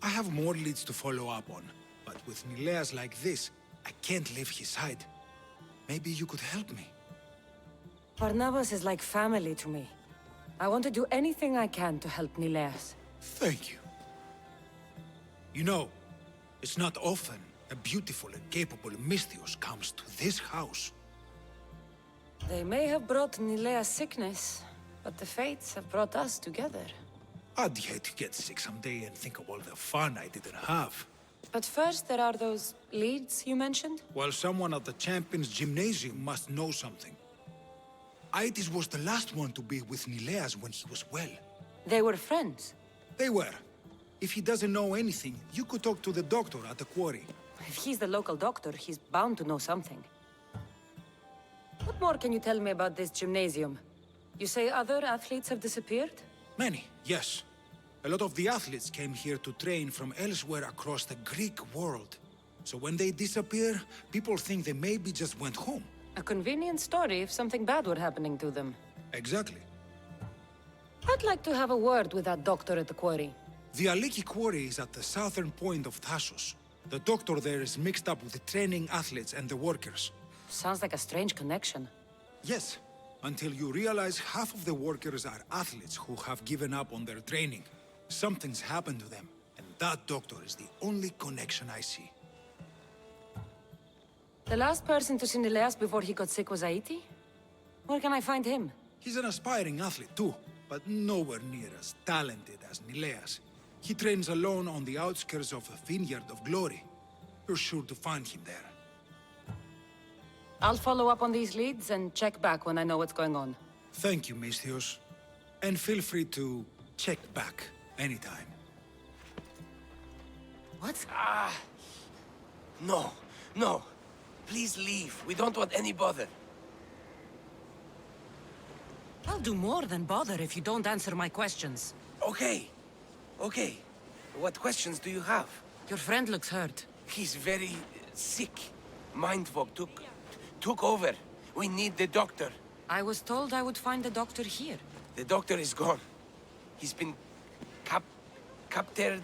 Speaker 15: I have more leads to follow up on. But with Nileas like this, I can't leave his side. Maybe you could help me.
Speaker 2: Varnavas is like family to me. I want to do anything I can to help Nileas.
Speaker 15: Thank you. You know, it's not often a beautiful and capable Misthios comes to this house.
Speaker 2: They may have brought Nileas sickness, but the fates have brought us together.
Speaker 15: I'd hate to get sick someday and think of all the fun I didn't have.
Speaker 2: But first, there are those leads you mentioned?
Speaker 15: Well, someone at the Champions Gymnasium must know something. Aitis was the last one to be with Nileas when he was well.
Speaker 2: They were friends?
Speaker 15: They were. If he doesn't know anything, you could talk to the doctor at the quarry.
Speaker 2: If he's the local doctor, he's bound to know something. What more can you tell me about this gymnasium? You say other athletes have disappeared?
Speaker 15: Many, yes. A lot of the athletes came here to train from elsewhere across the Greek world. So when they disappear, people think they maybe just went home.
Speaker 2: A convenient story if something bad were happening to them.
Speaker 15: Exactly.
Speaker 2: I'd like to have a word with that doctor at the quarry.
Speaker 15: The Aliki quarry is at the southern point of Thassos. The doctor there is mixed up with the training athletes and the workers.
Speaker 2: Sounds like a strange connection.
Speaker 15: Yes, until you realize half of the workers are athletes who have given up on their training. Something's happened to them, and that doctor is the only connection I see.
Speaker 2: The last person to see Nileas before he got sick was Aiti? Where can I find him?
Speaker 15: He's an aspiring athlete too, but nowhere near as talented as Nileas. He trains alone on the outskirts of a Vineyard of Glory. You're sure to find him there.
Speaker 2: I'll follow up on these leads and check back when I know what's going on.
Speaker 15: Thank you, Misthios. And feel free to check back anytime.
Speaker 2: What?
Speaker 12: No, no. Please leave. We don't want any bother.
Speaker 2: I'll do more than bother if you don't answer my questions.
Speaker 12: Okay. Okay. What questions do you have?
Speaker 2: Your friend looks hurt.
Speaker 12: He's very sick. Mind fog took over. We need the doctor.
Speaker 2: I was told I would find the doctor here.
Speaker 12: The doctor is gone. He's been captured.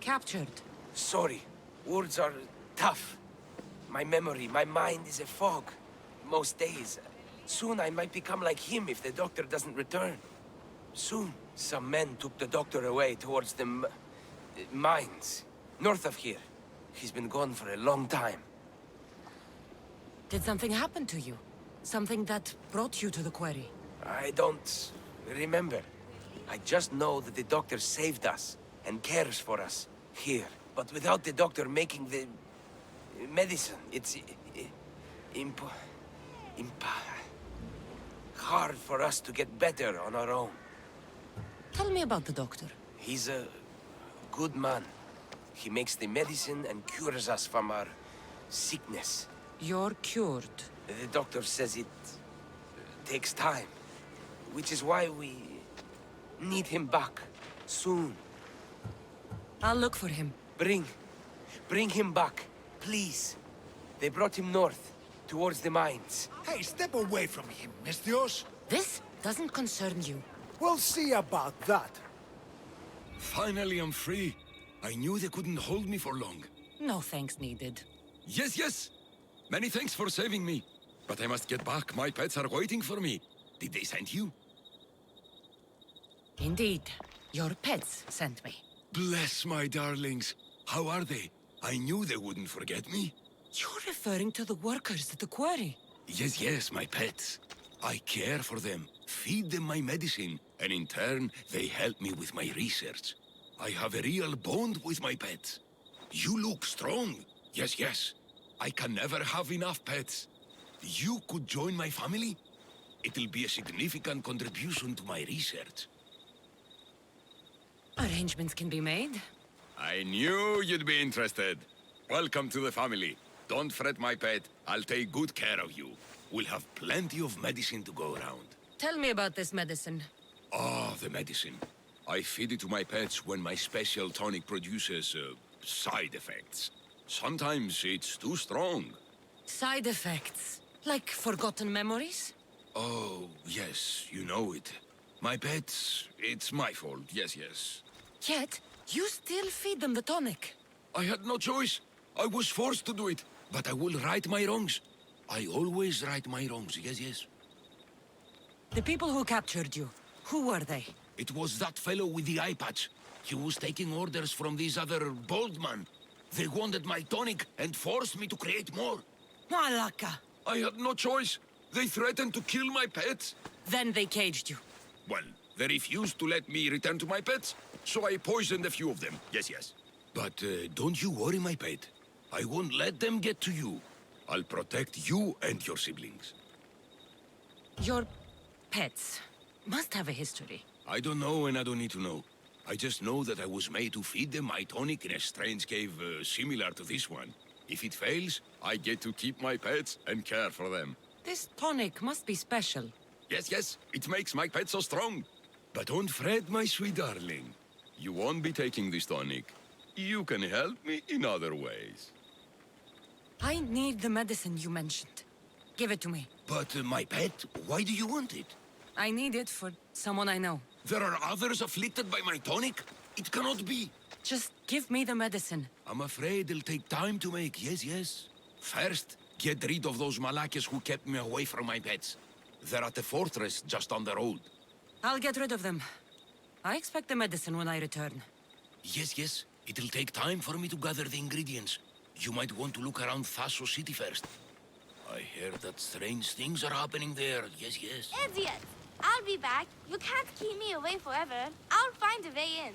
Speaker 2: Captured?
Speaker 12: Sorry. Words are tough. My memory, my mind is a fog. Most days. Soon I might become like him if the doctor doesn't return. Soon. Some men took the doctor away towards the mines. North of here. He's been gone for a long time.
Speaker 2: Did something happen to you? Something that brought you to the quarry?
Speaker 12: I don't remember. I just know that the doctor saved us and cares for us here. But without the doctor making the medicine, it's hard for us to get better on our own.
Speaker 2: Tell me about the doctor.
Speaker 12: He's a good man. He makes the medicine and cures us from our sickness.
Speaker 2: You're cured.
Speaker 12: The doctor says it takes time, which is why we need him back soon.
Speaker 2: I'll look for him.
Speaker 12: Bring him back, please. They brought him north, towards the mines.
Speaker 15: Hey, step away from him, Misthios.
Speaker 2: This doesn't concern you.
Speaker 6: We'll see about that.
Speaker 14: Finally, I'm free. I knew they couldn't hold me for long.
Speaker 2: No thanks needed.
Speaker 14: Yes, yes. Many thanks for saving me. But I must get back. My pets are waiting for me. Did they send you?
Speaker 2: Indeed. Your pets sent me.
Speaker 14: Bless my darlings. How are they? I knew they wouldn't forget me.
Speaker 2: You're referring to the workers at the quarry?
Speaker 14: Yes, yes, my pets. I care for them, feed them my medicine, and in turn, they help me with my research. I have a real bond with my pets. You look strong. Yes, yes. I can never have enough pets. You could join my family? It'll be a significant contribution to my research.
Speaker 2: Arrangements can be made.
Speaker 14: I knew you'd be interested. Welcome to the family. Don't fret, my pet. I'll take good care of you. We'll have plenty of medicine to go around.
Speaker 2: Tell me about this medicine.
Speaker 14: Ah, the medicine. I feed it to my pets when my special tonic produces, side effects. Sometimes it's too strong.
Speaker 2: Side effects? Like forgotten memories?
Speaker 14: Oh, yes, you know it. My pets, it's my fault, yes.
Speaker 2: Yet, you still feed them the tonic.
Speaker 14: I had no choice. I was forced to do it. But I will right my wrongs. I always right my wrongs, yes.
Speaker 2: The people who captured you, who were they?
Speaker 14: It was that fellow with the eye patch. He was taking orders from this other bald man. They wanted my tonic and forced me to create more.
Speaker 2: Malaka!
Speaker 14: I had no choice. They threatened to kill my pets.
Speaker 2: Then they caged you.
Speaker 14: Well, they refused to let me return to my pets, so I poisoned a few of them, yes. But don't you worry, my pet. I won't let them get to you. I'll protect you and your siblings.
Speaker 2: Your pets must have a history.
Speaker 14: I don't know and I don't need to know. I just know that I was made to feed them my tonic in a strange cave similar to this one. If it fails, I get to keep my pets and care for them.
Speaker 2: This tonic must be special.
Speaker 14: Yes, it makes my pet so strong. But don't fret, my sweet darling. You won't be taking this tonic. You can help me in other ways.
Speaker 2: I need the medicine you mentioned. Give it to me.
Speaker 14: But my pet, why do you want it?
Speaker 2: I need it for someone I know.
Speaker 14: There are others afflicted by my tonic? It cannot be.
Speaker 2: Just give me the medicine.
Speaker 14: I'm afraid it'll take time to make, yes. First, get rid of those Malakas who kept me away from my pets. They're at the fortress just on the road.
Speaker 2: I'll get rid of them. I expect the medicine when I return.
Speaker 14: Yes. It'll take time for me to gather the ingredients. You might want to look around Thasos City first. I hear that strange things are happening there. Yes.
Speaker 16: Idiot! I'll be back. You can't keep me away forever. I'll find a way in.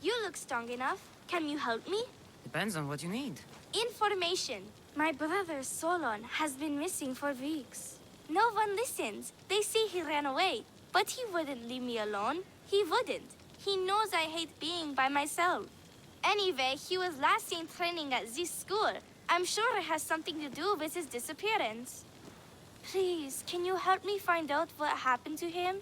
Speaker 16: You look strong enough. Can you help me?
Speaker 2: Depends on what you need.
Speaker 16: Information. My brother Solon has been missing for weeks. No one listens. They say he ran away. But he wouldn't leave me alone. He wouldn't. He knows I hate being by myself. Anyway, he was last seen training at this school. I'm sure it has something to do with his disappearance. Please, can you help me find out what happened to him?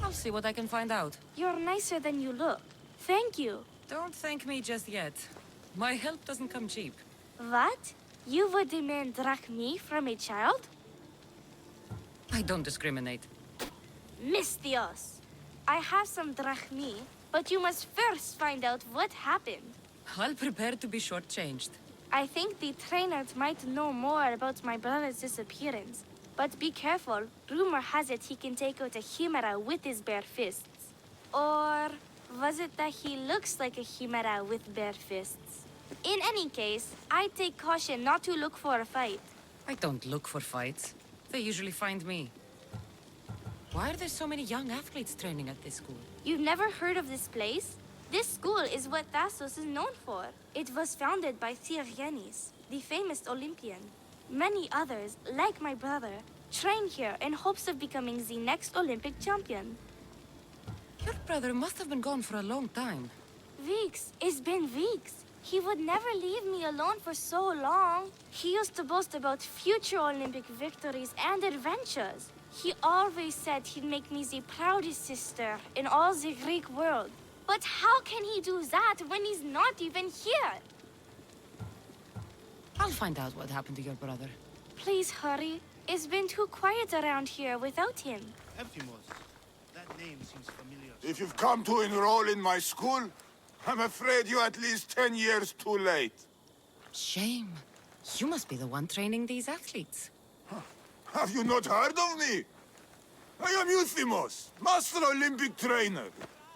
Speaker 2: I'll see what I can find out.
Speaker 16: You're nicer than you look. Thank you.
Speaker 2: Don't thank me just yet. My help doesn't come cheap.
Speaker 16: What? You would demand drachmi from a child?
Speaker 2: I don't discriminate.
Speaker 16: Mistios. I have some drachmi, but you must first find out what happened.
Speaker 2: I'll prepare to be shortchanged.
Speaker 16: I think the trainers might know more about my brother's disappearance. But be careful. Rumor has it he can take out a chimera with his bare fists. Or was it that he looks like a chimera with bare fists? In any case, I'd take caution not to look for a fight.
Speaker 2: I don't look for fights. They usually find me. Why are there so many young athletes training at this school?
Speaker 16: You've never heard of this place? This school is what Thasos is known for. It was founded by Thyrianis, the famous Olympian. Many others, like my brother, train here in hopes of becoming the next Olympic champion.
Speaker 2: Your brother must have been gone for a long time.
Speaker 16: Weeks. It's been weeks. He would never leave me alone for so long. He used to boast about future Olympic victories and adventures. He always said he'd make me the proudest sister in all the Greek world. But how can he do that when he's not even here?
Speaker 2: I'll find out what happened to your brother.
Speaker 16: Please hurry. It's been too quiet around here without him.
Speaker 7: Ephimos. That name seems familiar.
Speaker 17: If you've come to enroll in my school, I'm afraid you're at least 10 years too late.
Speaker 2: Shame. You must be the one training these athletes.
Speaker 17: Have you not heard of me? I am Euthymos, Master Olympic Trainer.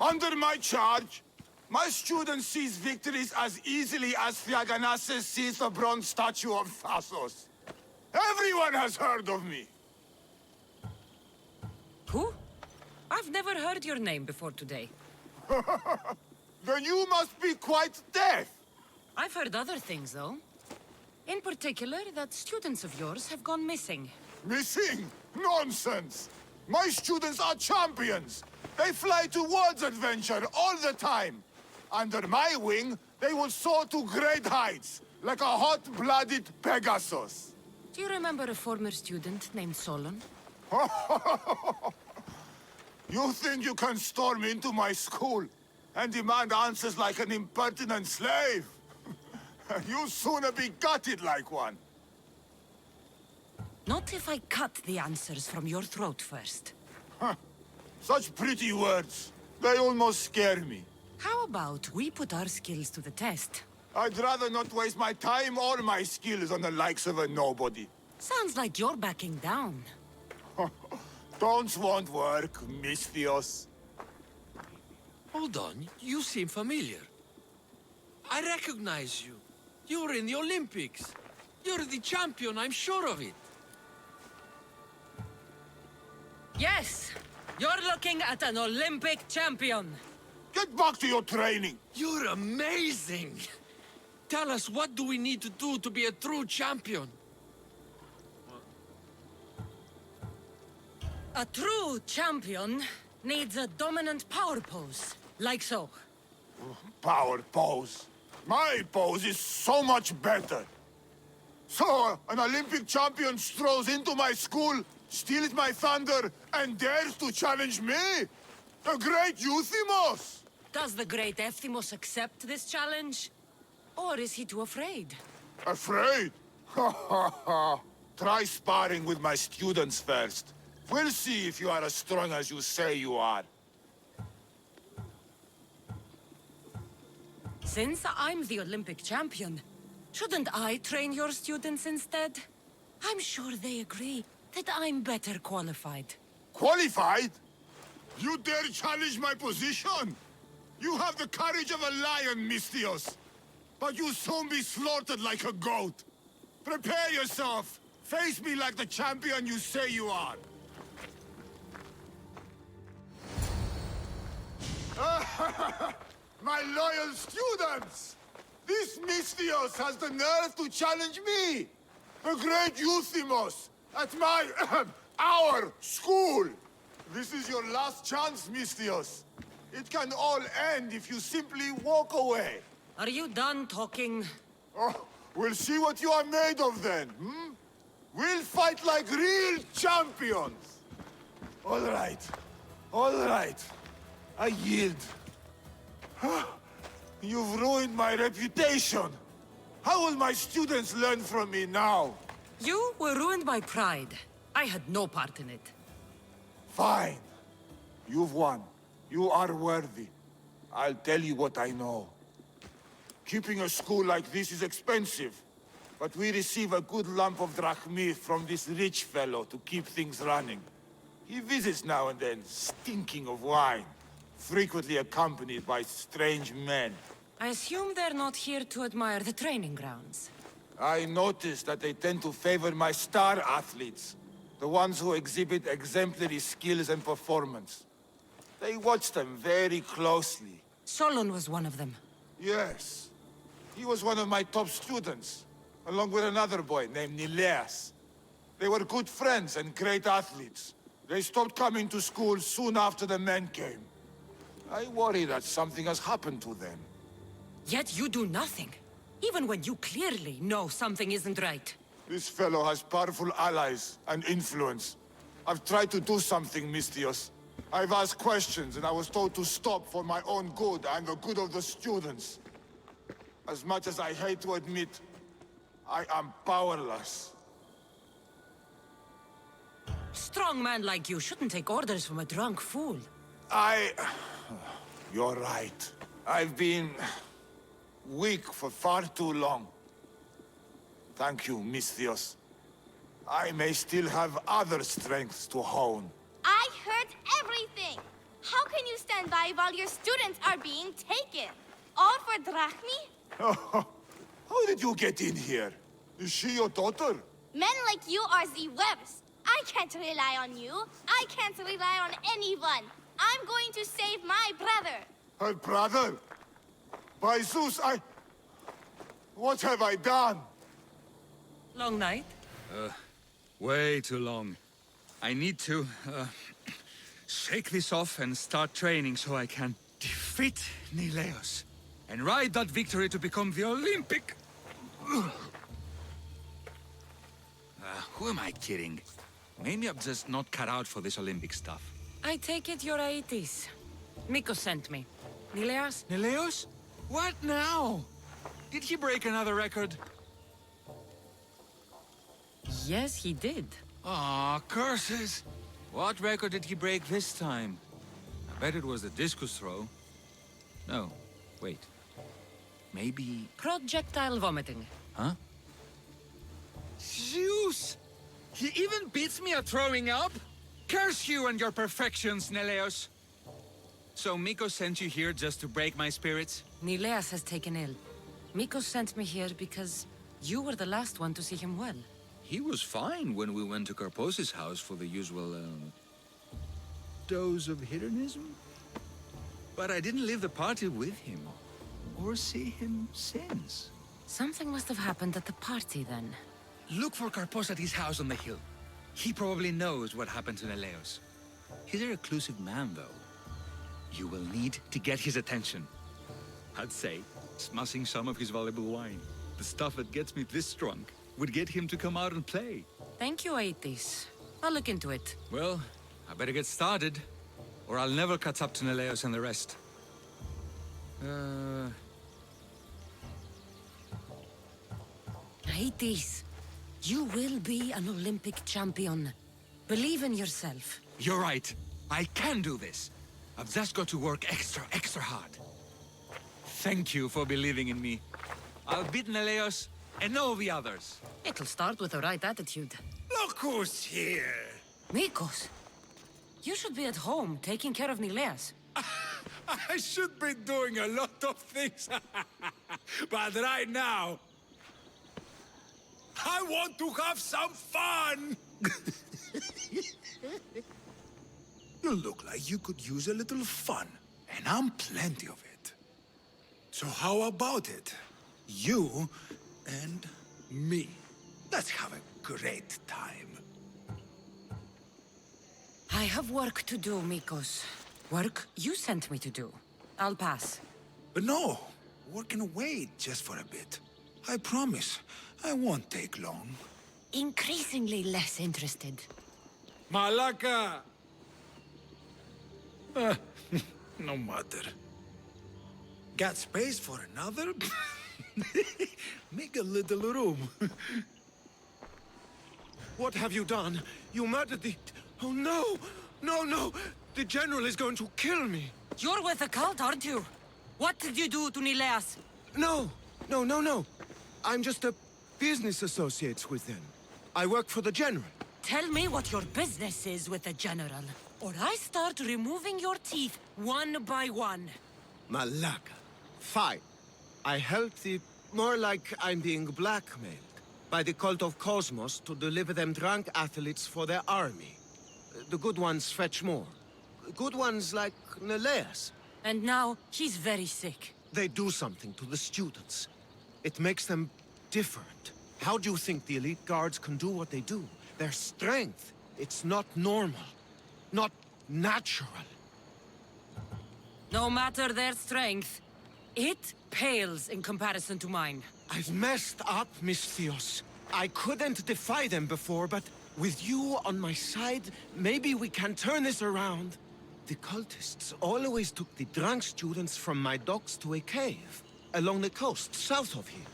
Speaker 17: Under my charge, my students seize victories as easily as Theaganasses sees the bronze statue of Thasos. Everyone has heard of me.
Speaker 2: Who? I've never heard your name before today.
Speaker 17: Then you must be quite deaf.
Speaker 2: I've heard other things, though. In particular, that students of yours have gone missing.
Speaker 17: Missing? Nonsense! My students are champions! They fly towards adventure all the time! Under my wing, They will soar to great heights, like a hot-blooded Pegasus.
Speaker 2: Do you remember a former student named Solon?
Speaker 17: You think you can storm into my school and demand answers like an impertinent slave? You'll sooner be gutted like one.
Speaker 2: Not if I cut the answers from your throat first.
Speaker 17: Such pretty words. They almost scare me.
Speaker 2: How about we put our skills to the test?
Speaker 17: I'd rather not waste my time or my skills on the likes of a nobody.
Speaker 2: Sounds like you're backing down.
Speaker 17: Don't won't work, Misthios.
Speaker 3: Hold on, you seem familiar. I recognize you. You're in the Olympics. You're the champion, I'm sure of it.
Speaker 2: Yes! You're looking at an Olympic champion!
Speaker 17: Get back to your training!
Speaker 3: You're amazing! Tell us, what do we need to do to be a true champion?
Speaker 2: A true champion needs a dominant power pose, like so.
Speaker 17: Power pose. My pose is so much better. So, an Olympic champion strolls into my school, steals my thunder, and dares to challenge me? The great Euthymos!
Speaker 2: Does the great Euthymos accept this challenge? Or is he too afraid?
Speaker 17: Afraid? Ha ha ha! Try sparring with my students first. We'll see if you are as strong as you say you are.
Speaker 2: Since I'm the Olympic champion, shouldn't I train your students instead? I'm sure they agree that I'm better qualified.
Speaker 17: Qualified? You dare challenge my position? You have the courage of a lion, Misthios. But you'll soon be slaughtered like a goat. Prepare yourself. Face me like the champion you say you are. My loyal students! This Misthios has the nerve to challenge me! The great Euthymos! At my... our school! This is your last chance, Misthios. It can all end if you simply walk away.
Speaker 2: Are you done talking?
Speaker 17: Oh, we'll see what you are made of then, hmm? We'll fight like real champions! All right. All right. I yield. You've ruined my reputation. How will my students learn from me now?
Speaker 2: You were ruined by pride. I had no part in it.
Speaker 17: Fine. You've won. You are worthy. I'll tell you what I know. Keeping a school like this is expensive, but we receive a good lump of drachmi from this rich fellow to keep things running. He visits now and then, stinking of wine, frequently accompanied by strange men.
Speaker 2: I assume they're not here to admire the training grounds.
Speaker 17: I noticed that they tend to favor my star athletes, the ones who exhibit exemplary skills and performance. They watch them very closely.
Speaker 2: Solon was one of them.
Speaker 17: Yes. He was one of my top students, along with another boy named Nileas. They were good friends and great athletes. They stopped coming to school soon after the men came. I worry that something has happened to them.
Speaker 2: Yet you do nothing, even when you clearly know something isn't right.
Speaker 17: This fellow has powerful allies and influence. I've tried to do something, Misthios. I've asked questions, and I was told to stop for my own good and the good of the students. As much as I hate to admit, I am powerless.
Speaker 2: Strong man like you shouldn't take orders from a drunk fool.
Speaker 17: You're right. I've been... weak for far too long. Thank you, Misthios. I may still have other strengths to hone.
Speaker 16: I heard everything! How can you stand by while your students are being taken? All for drachmi?
Speaker 17: How did you get in here? Is she your daughter?
Speaker 16: Men like you are the worst. I can't rely on you. I can't rely on anyone. I'm going to save my brother.
Speaker 17: Her brother? By Zeus, what have I done?
Speaker 2: Long night?
Speaker 18: Way too long. I need to, shake this off and start training so I can defeat Nileos. and ride that victory to become the Olympic... Who am I kidding? Maybe I'm just not cut out for this Olympic stuff.
Speaker 2: I take it you're Aetis. Miko sent me. Nileas?
Speaker 18: Nileos? What now? Did he break another record?
Speaker 2: Yes, he did.
Speaker 18: Aw, curses! What record did he break this time? I bet it was the discus throw. No, wait. Maybe...
Speaker 2: Projectile vomiting.
Speaker 18: Huh? Zeus! He even beats me at throwing up? Curse you and your perfections, Neleos! So Miko sent you here just to break my spirits?
Speaker 2: Nileas has taken ill. Miko sent me here because you were the last one to see him well.
Speaker 18: He was fine when we went to Karpos's house for the usual, dose of hedonism. But I didn't leave the party with him, or see him since.
Speaker 2: Something must have happened at the party, then.
Speaker 18: Look for Karpos at his house on the hill. He probably knows what happened to Neleos. He's a reclusive man, though. You will need to get his attention. I'd say, smashing some of his valuable wine, the stuff that gets me this drunk, would get him to come out and play.
Speaker 2: Thank you, Aetis. I'll look into it.
Speaker 18: Well, I better get started, or I'll never catch up to Neleos and the rest.
Speaker 2: Aetis, you will be an Olympic champion. Believe in yourself.
Speaker 18: You're right. I can do this. I've just got to work extra hard. Thank you for believing in me. I'll beat Neleos and all the others.
Speaker 2: It'll start with the right attitude.
Speaker 15: Look who's here!
Speaker 2: Mikos, you should be at home taking care of Nileas.
Speaker 15: I should be doing a lot of things. But right now, I want to have some fun! You look like you could use a little fun, and I'm plenty of it. So how about it? You and me. Let's have a great time.
Speaker 2: I have work to do, Mikos. Work you sent me to do. I'll pass.
Speaker 15: But no, work can wait just for a bit. I promise, I won't take long.
Speaker 2: Increasingly less interested.
Speaker 15: Malaka! No matter. Got space for another? Make a little room.
Speaker 7: What have you done? You murdered the... Oh, no! No! The General is going to kill me!
Speaker 2: You're with the cult, aren't you? What did you do to Nileas?
Speaker 7: No! I'm just a business associate with them. I work for the General.
Speaker 2: Tell me what your business is with the General, or I start removing your teeth one by one.
Speaker 7: Malaka. Fine. I help the... More like I'm being blackmailed by the cult of Cosmos to deliver them drunk athletes for their army. The good ones fetch more. Good ones like Neleas.
Speaker 2: And now, he's very sick.
Speaker 7: They do something to the students. It makes them different. How do you think the elite guards can do what they do? Their strength, it's not normal. Not natural.
Speaker 2: No matter their strength, it pales in comparison to mine.
Speaker 7: I've messed up, Misthios. I couldn't defy them before, but with you on my side, maybe we can turn this around. The cultists always took the drunk students from my docks to a cave, along the coast, south of here.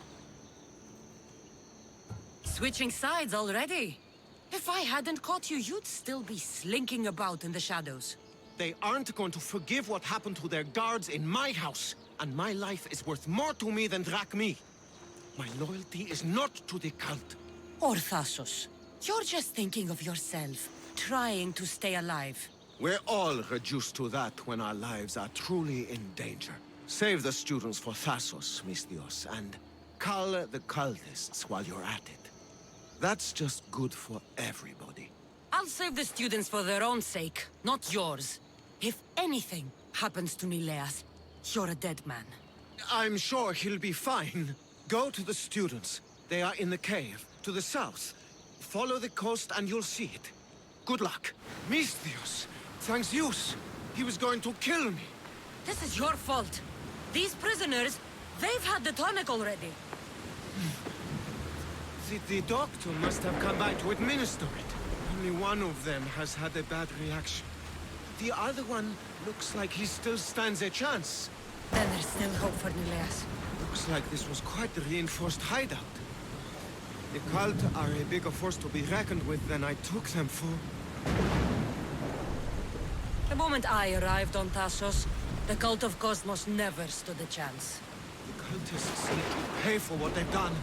Speaker 2: Switching sides already? If I hadn't caught you, you'd still be slinking about in the shadows.
Speaker 7: They aren't going to forgive what happened to their guards in my house, and my life is worth more to me than Drachmi. My loyalty is not to the cult.
Speaker 2: Or Thassos. You're just thinking of yourself, trying to stay alive.
Speaker 7: We're all reduced to that when our lives are truly in danger. Save the students for Thassos, Misthios, and cull the cultists while you're at it. That's just good for everybody.
Speaker 2: I'll save the students for their own sake, not yours. If anything happens to Nileas, you're a dead man.
Speaker 7: I'm sure he'll be fine. Go to the students. They are in the cave, to the south. Follow the coast and you'll see it. Good luck. Misthios, thanks Zeus. He was going to kill me.
Speaker 2: This is your fault. These prisoners, they've had the tonic already.
Speaker 7: The doctor must have come by to administer it. Only one of them has had a bad reaction. The other one looks like he still stands a chance.
Speaker 2: Then there's still hope for Nileas.
Speaker 7: Looks like this was quite a reinforced hideout. The cult are a bigger force to be reckoned with than I took them for.
Speaker 2: The moment I arrived on Tassos, the cult of Cosmos never stood a chance.
Speaker 7: The cultists need to pay for what they've done.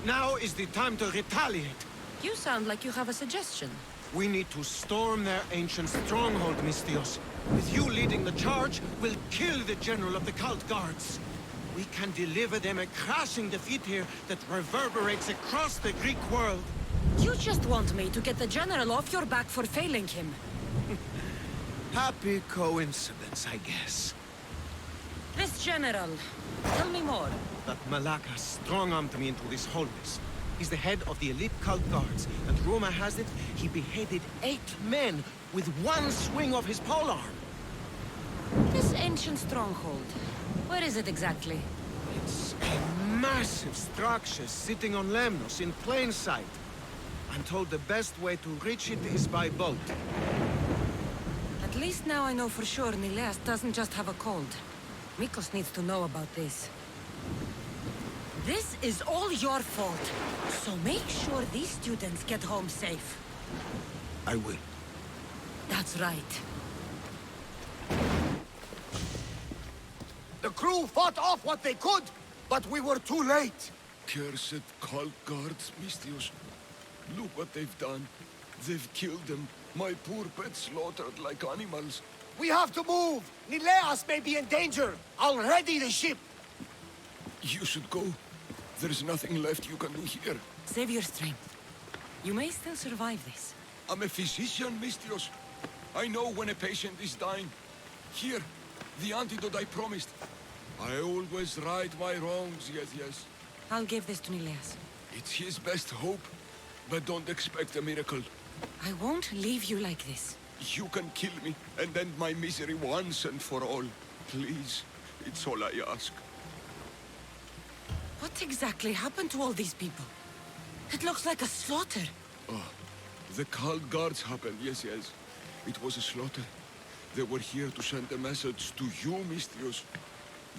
Speaker 7: Now is the time to retaliate.
Speaker 2: You sound like you have a suggestion.
Speaker 7: We need to storm their ancient stronghold, Mystios. With you leading the charge, we'll kill the general of the cult guards. We can deliver them a crashing defeat here that reverberates across the Greek world.
Speaker 2: You just want me to get the general off your back for failing him.
Speaker 7: Happy coincidence, I guess.
Speaker 2: This general, tell me more.
Speaker 7: That Malaka strong-armed me into this wholeness. He's the head of the elite cult guards, and rumor has it, he beheaded 8 men with one swing of his polearm.
Speaker 2: This ancient stronghold, where is it exactly?
Speaker 7: It's a massive structure sitting on Lemnos in plain sight. I'm told the best way to reach it is by boat.
Speaker 2: At least now I know for sure Nileas doesn't just have a cold. Mikos needs to know about this. This is all your fault. So make sure these students get home safe.
Speaker 15: I will.
Speaker 2: That's right.
Speaker 6: The crew fought off what they could, but we were too late.
Speaker 14: Cursed cult guards, Mystios. Look what they've done. They've killed them. My poor pets slaughtered like animals.
Speaker 6: We have to move. Nileas may be in danger. I'll ready the ship.
Speaker 14: You should go. There's nothing left you can do here.
Speaker 2: Save your strength. You may still survive this.
Speaker 14: I'm a physician, Mystios. I know when a patient is dying. Here, the antidote I promised. I always right my wrongs, yes.
Speaker 2: I'll give this to Nileas.
Speaker 14: It's his best hope, but don't expect a miracle.
Speaker 2: I won't leave you like this.
Speaker 14: You can kill me and end my misery once and for all. Please, it's all I ask.
Speaker 2: What exactly happened to all these people? It looks like a slaughter.
Speaker 14: Oh, the cult guards happened, yes. It was a slaughter. They were here to send a message to you, Mystios.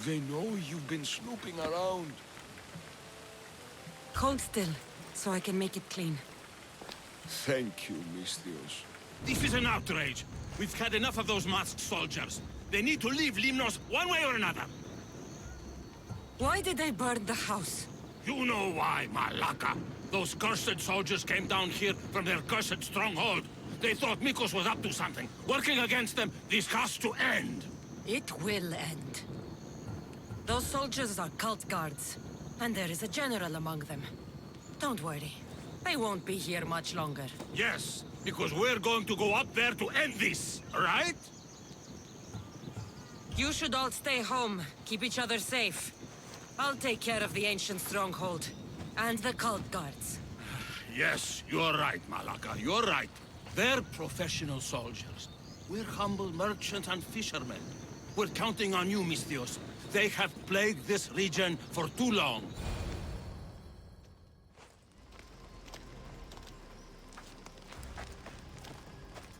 Speaker 14: They know you've been snooping around.
Speaker 2: Hold still, so I can make it clean.
Speaker 14: Thank you, Mystios.
Speaker 19: This is an outrage. We've had enough of those masked soldiers. They need to leave Limnos one way or another.
Speaker 2: Why did they burn the house?
Speaker 19: You know why, Malaka. Those cursed soldiers came down here from their cursed stronghold. They thought Mikos was up to something. Working against them, this has to end.
Speaker 2: It will end. Those soldiers are cult guards, and there is a general among them. Don't worry. They won't be here much longer.
Speaker 19: Yes, because we're going to go up there to end this, right?
Speaker 2: You should all stay home. Keep each other safe. I'll take care of the ancient stronghold. And the cult guards.
Speaker 19: Yes, you're right, Malaka. You're right. They're professional soldiers. We're humble merchants and fishermen. We're counting on you, Mystios. They have plagued this region for too long.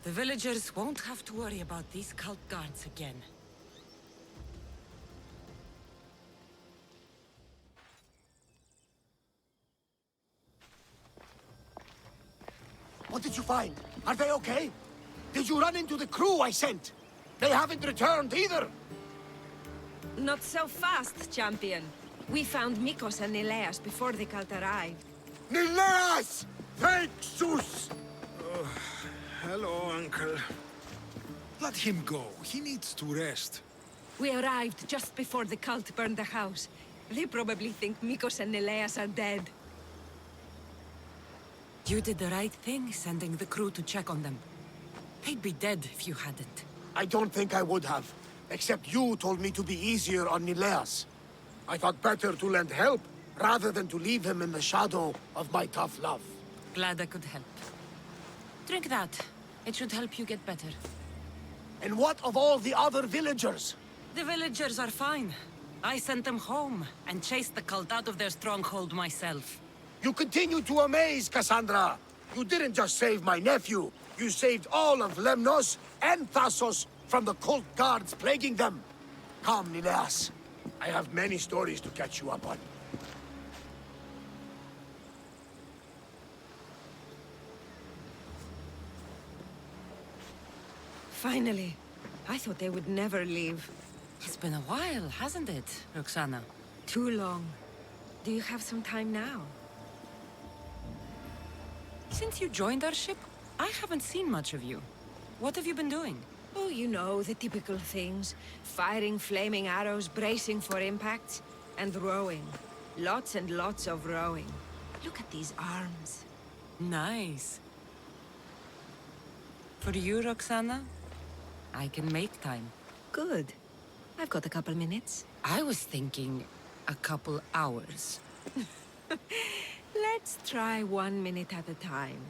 Speaker 2: The villagers won't have to worry about these cult guards again.
Speaker 6: What did you find? Are they okay? Did you run into the crew I sent? They haven't returned either.
Speaker 9: Not so fast, champion. We found Mikos and Nileas before the cult arrived.
Speaker 6: Nileas! Thank Zeus!
Speaker 15: Hello, Uncle. Let him go. He needs to rest.
Speaker 9: We arrived just before the cult burned the house. They probably think Mikos and Nileas are dead.
Speaker 2: You did the right thing, sending the crew to check on them. They'd be dead if you hadn't.
Speaker 6: I don't think I would have. Except you told me to be easier on Nileas. I thought better to lend help, rather than to leave him in the shadow of my tough love.
Speaker 2: Glad I could help. Drink that. It should help you get better.
Speaker 6: And what of all the other villagers?
Speaker 2: The villagers are fine. I sent them home and chased the cult out of their stronghold myself.
Speaker 6: You continue to amaze, Cassandra! You didn't just save my nephew, you saved all of Lemnos and Thassos from the cult guards plaguing them. Come, Nileas. I have many stories to catch you up on.
Speaker 9: Finally. I thought they would never leave.
Speaker 2: It's been a while, hasn't it, Roxana?
Speaker 9: Too long. Do you have some time now?
Speaker 2: Since you joined our ship, I haven't seen much of you. What have you been doing?
Speaker 9: Oh, you know, the typical things. Firing flaming arrows, bracing for impact, and rowing. Lots and lots of rowing. Look at these arms.
Speaker 2: Nice. For you, Roxana, I can make time.
Speaker 9: Good. I've got a couple minutes.
Speaker 2: I was thinking a couple hours.
Speaker 9: Let's try 1 minute at a time.